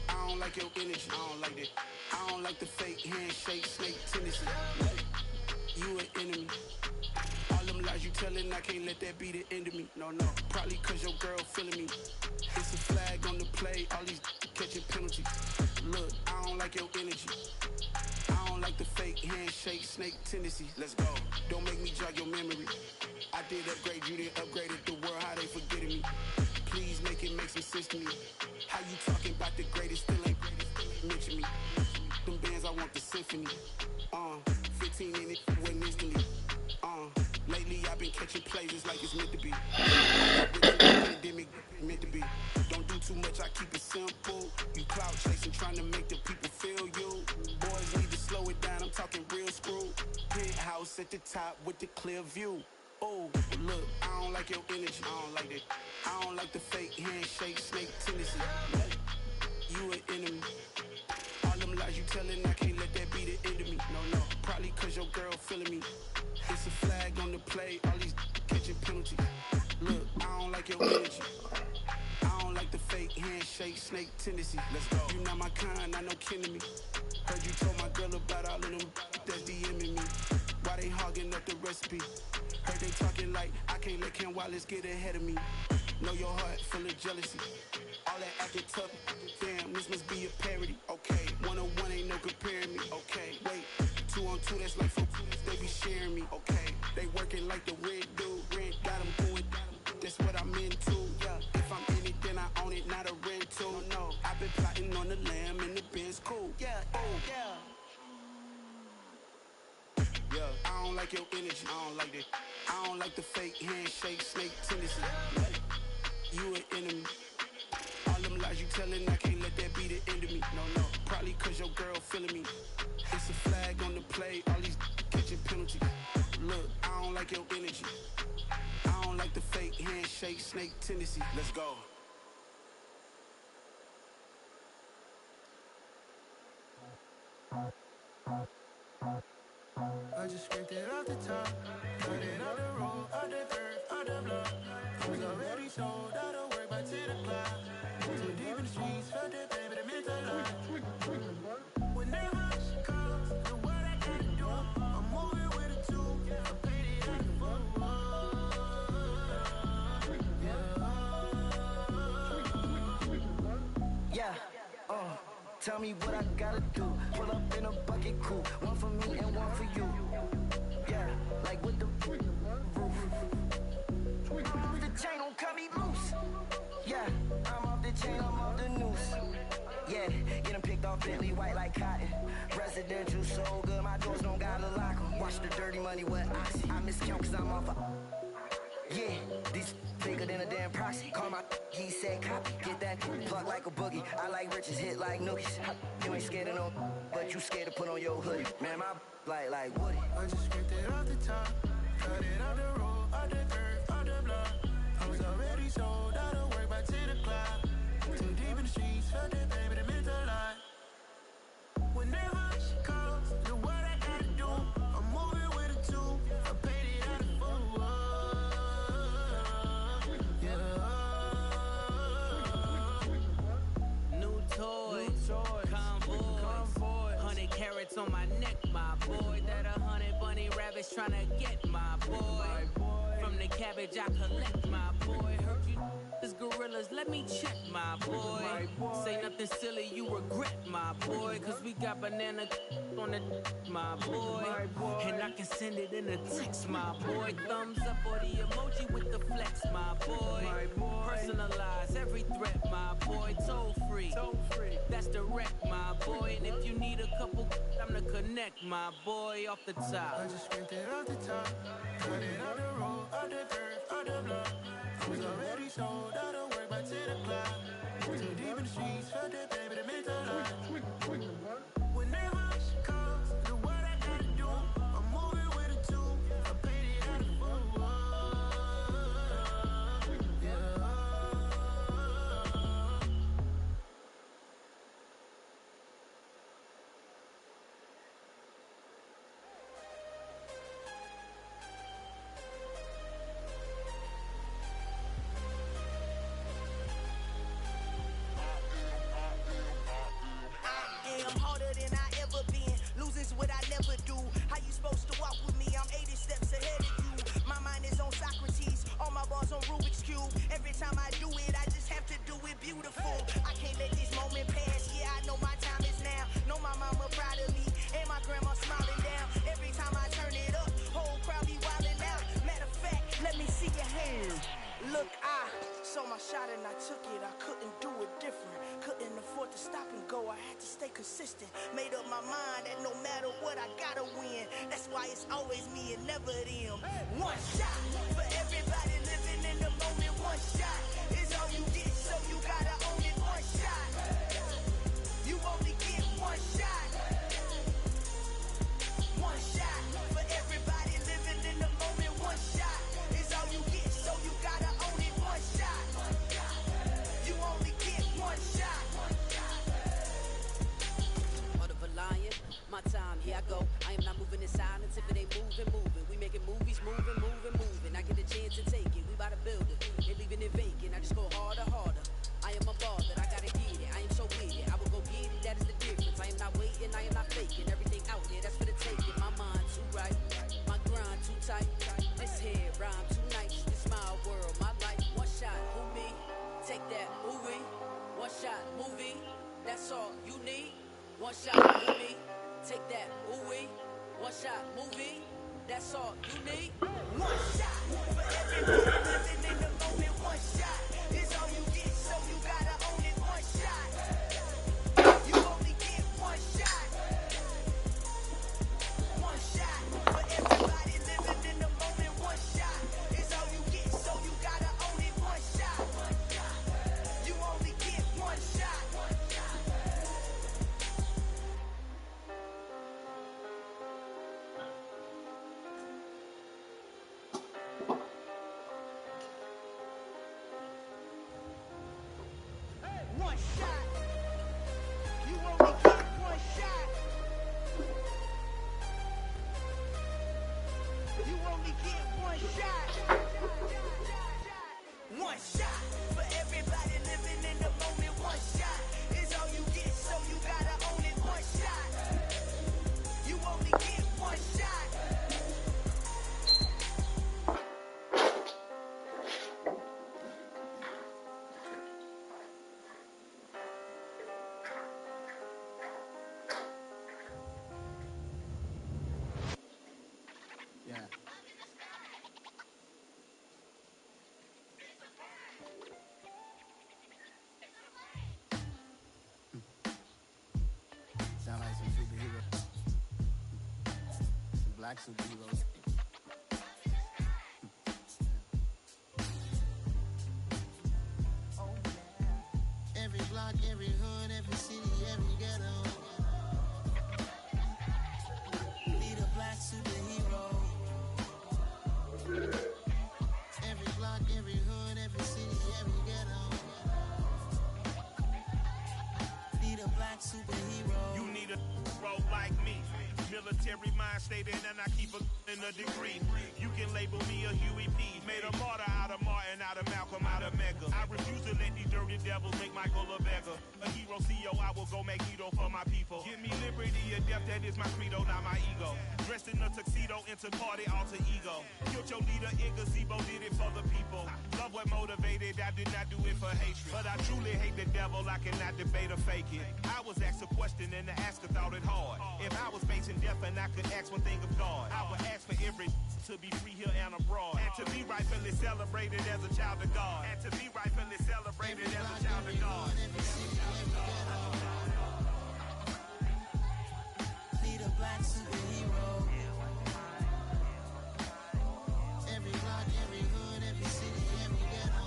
I don't like your energy, I don't like that. I don't like the fake handshake, snake tendency. You an enemy. All them lies you telling, I can't let that be the end of me. No, probably cause your girl feeling me. It's a flag on the play, all these catching penalties. Look, I don't like your energy. I don't like the fake handshake, snake tendency. Let's go. Don't make me jog your memory. I did upgrade, you didn't upgrade it. The world, how they forgetting me. Please make it make some sense to me. How you talking about the greatest, still ain't mention me. Them bands, I want the symphony. 15 in it, went instantly. Lately I've been catching plays, it's like it's meant to be. Pandemic, meant to be. Don't do too much, I keep it simple. You cloud chasing, trying to make the people feel you. Boys need to slow it down, I'm talking real screw. Penthouse at the top with the clear view. Oh, look, I don't like your energy, I don't like that. I don't like the fake handshake, snake tendency. You an enemy. All them lies you telling, I can't let that be the end of me. No, probably cause your girl feeling me. It's a flag on the play, all these catching penalties. Look, I don't like your energy. I don't like the fake handshake, snake tendency. Let's go. You not my kind, I know kin of me. Heard you told my girl about all of them that's DMing me. Why they hogging up the recipe? Heard they talking like I can't let Ken Wallace get ahead of me. Know your heart full of jealousy. All that acting tough, damn, this must be a parody. Okay, 1-on-1 ain't no comparing me. Okay, wait, 2-on-2, that's like 4, they be sharing me. Okay, they working like the red dude. Red got them going, that's what I'm into. Yeah, if I'm in it, then I own it, not a rental. No, I've been plotting on the lamb and the Benz cool. Yeah, oh, yeah. Yeah, I don't like your energy, I don't like that. I don't like the fake handshake, snake tendency. You an enemy. All them lies you telling, I can't let that be the end of me. No, probably cause your girl feeling me. It's a flag on the play, all these catching penalties. Look, I don't like your energy. handshake, snake tendency. Let's go. I just scraped it off the top, cut it out the road, out the curve, out the block. I was already sold out of work by 10 o'clock. Too deep in the streets, felt that pain, but it meant a lot. Whenever she calls, know what I gotta do. I'm moving with a two, I paid it out the four. Yeah, tell me what I gotta do. Pull up in a bucket coupe, one for me and one for you. Yeah, like with the roof. I'm off the chain, don't cut me loose. Yeah, I'm off the chain, I'm off the noose. Yeah, get them picked off Bentley, white like cotton. Residential so good, my doors don't gotta lock 'em. Watch the dirty money with oxy. I miscount cause I'm off yeah, these bigger than a damn proxy. Call my he said copy. Get that plug like a boogie. I like riches, hit like nookies. You ain't scared of no, but you scared to put on your hoodie. Man, my like Woody. I just scraped it off the top, cut it out the road, out the curve, out the block. I was already sold out of work by 10 o'clock. Too deep in the streets, felt that pain, but it meant a lot. Whenever she calls, know what I gotta do. I'm moving with a two, I paid it out of four. New toys, convoy, 100 carats on my neck, my boy. That 100 bunny rabbits tryna get my boy. From the cabbage I collect, my boy. Heard you is gorillas, let me check, my boy. Say nothing silly, you regret, my boy. Cause we got banana on the my boy. And I can send it in a text, my boy. Thumbs up or the emoji with the flex, my boy. Personalize every threat, my boy. Toll free, that's direct, my boy. And if you need a couple, I'm to connect, my boy, off the top. I just scraped it off the top, cut it out the road, out the curve, out the block. I was already sold out of work by 10 o'clock. Too deep in the streets, felt that pain, but it meant a lot. Whenever she calls, know what I gotta do. I'm moving with a two, I paid it out of four. I'm harder than I ever been. Losing's what I never do. How you supposed to walk with me? I'm 80 steps ahead of you. My mind is on Socrates, all my bars on Rubik's Cube. Every time I do it, I just have to do it beautiful. I can't let this moment pass. Yeah, I know my time is now. Know my mama proud of me, and my grandma smiling down. Every time I turn it up, whole crowd be wildin' out. Matter of fact, let me see your hands. Look, I saw my shot and I took it. I couldn't do it different. Couldn't afford to stop and go. I had to stay consistent. Made up my mind that no matter what, I gotta win. That's why it's always me and never them. One shot for everybody living in the moment. One shot is all you get, so you gotta own it. One shot. You only get one shot. One shot for everybody living in the moment. One shot is all you get, so you gotta own it. One shot. You only get one shot. Heart of a lion, my time, here I go. I am not moving in silence if it ain't moving. We making movies, moving. I get a chance to take it, we bout to build it. They leaving it vacant, I just go harder. I am a ball that I gotta get it. I am so with it, I will go get it, that is the difference. I am not waiting, I am not faking. Everything out there, that's for the taking. My mind too right, my grind too tight. This head rhyme too nice. This my world, my life. One shot, who me? Take that, movie. One shot, movie. That's all you need. One shot, movie. Take that, movie. One shot, movie. That's all you need. One shot for everybody living in the moment. One shot is all you get, so you gotta own it. One shot. You only get one shot. One shot for everybody living in the moment. One shot is all you get, so you gotta own it. One shot. You only get one shot. For everybody living in the moment, one shot is all you get, so you gotta own it. One shot, you only get one shot. Yeah. Sound like some superheroes. Some black superheroes. Every block, every hood, every city, every ghetto. Need a black superhero. Every block, every hood, every city, every ghetto. Need a black superhero. You need a hero like me. Military mind stated, and I keep in a degree. You can label me a Huey P. Made a martyr out of Martin, out of Malcolm, out of Mecca. I refuse to let these dirty devils make Michael a beggar. A hero CEO, I will go Magneto for my people. Give me liberty or death, that is my credo, not my ego. Dressed in a tuxedo, into party, alter ego. Killed your leader in gazebo, did it for the people. Love what motivated, I did not do it for hatred. But I truly hate the devil, I cannot debate or fake it. I was asked a question and the asker thought it hard. If I was facing death and I could ask one thing of God, I would ask for every to be free here and abroad. And to be rightfully celebrated as a child of God. And to be rightfully celebrated as a child of God. Need a black superhero. Every block, every hood, every city, every ghetto.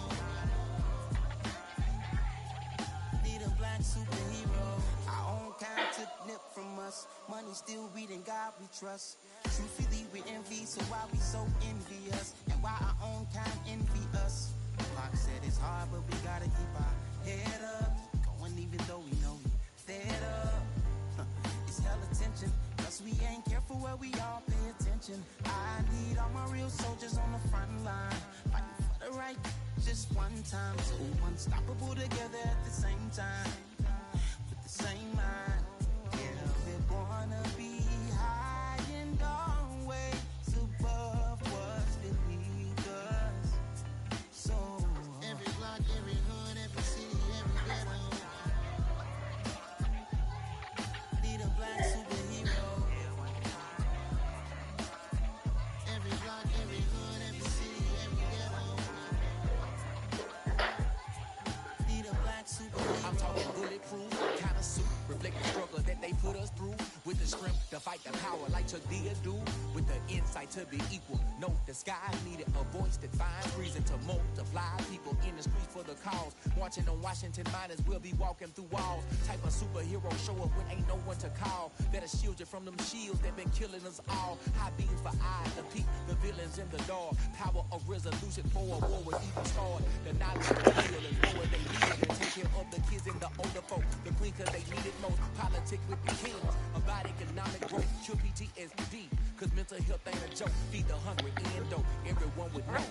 Need a black superhero. Our own kind took nip from us. Money still reading God we trust. Truthfully we envy, so why we so envious? And why our own kind envy us? Pac said it's hard, but we gotta keep our head up. Going even though we know we fed up. It's hell attention, cause we ain't careful where we all pay attention. I need all my real soldiers on the front line, fighting for the right just one time. So unstoppable together at the same time, with the same mind. Yeah, we're gonna be high and always above what's beneath us. So every block, every hood, every city, every ghetto. Need a black superhero. Every block, every hood, every city, every ghetto. Need a black superhero. I'm talking bulletproof, kind of suit, reflect the struggle that they put us through. With the strength to fight the power like Chuck D do. With the insight to be equal. Note the sky needed a voice that finds reason to multiply. People in the streets for the cause. Marching on Washington miners will be walking through walls. Type of superhero show up when ain't no one to call. That'll shield you from them shields that been killing us all. High beams for eyes to peek the villains in the dark. Power of resolution for a war with evil start. The knowledge of the real is more they need. And take care of the kids and the older folk. The queen cause they need it most. Politics with the kings. About economic growth. Cure PTSD. Cause mental health ain't a joke. Feed the hungry and dope. Everyone would know.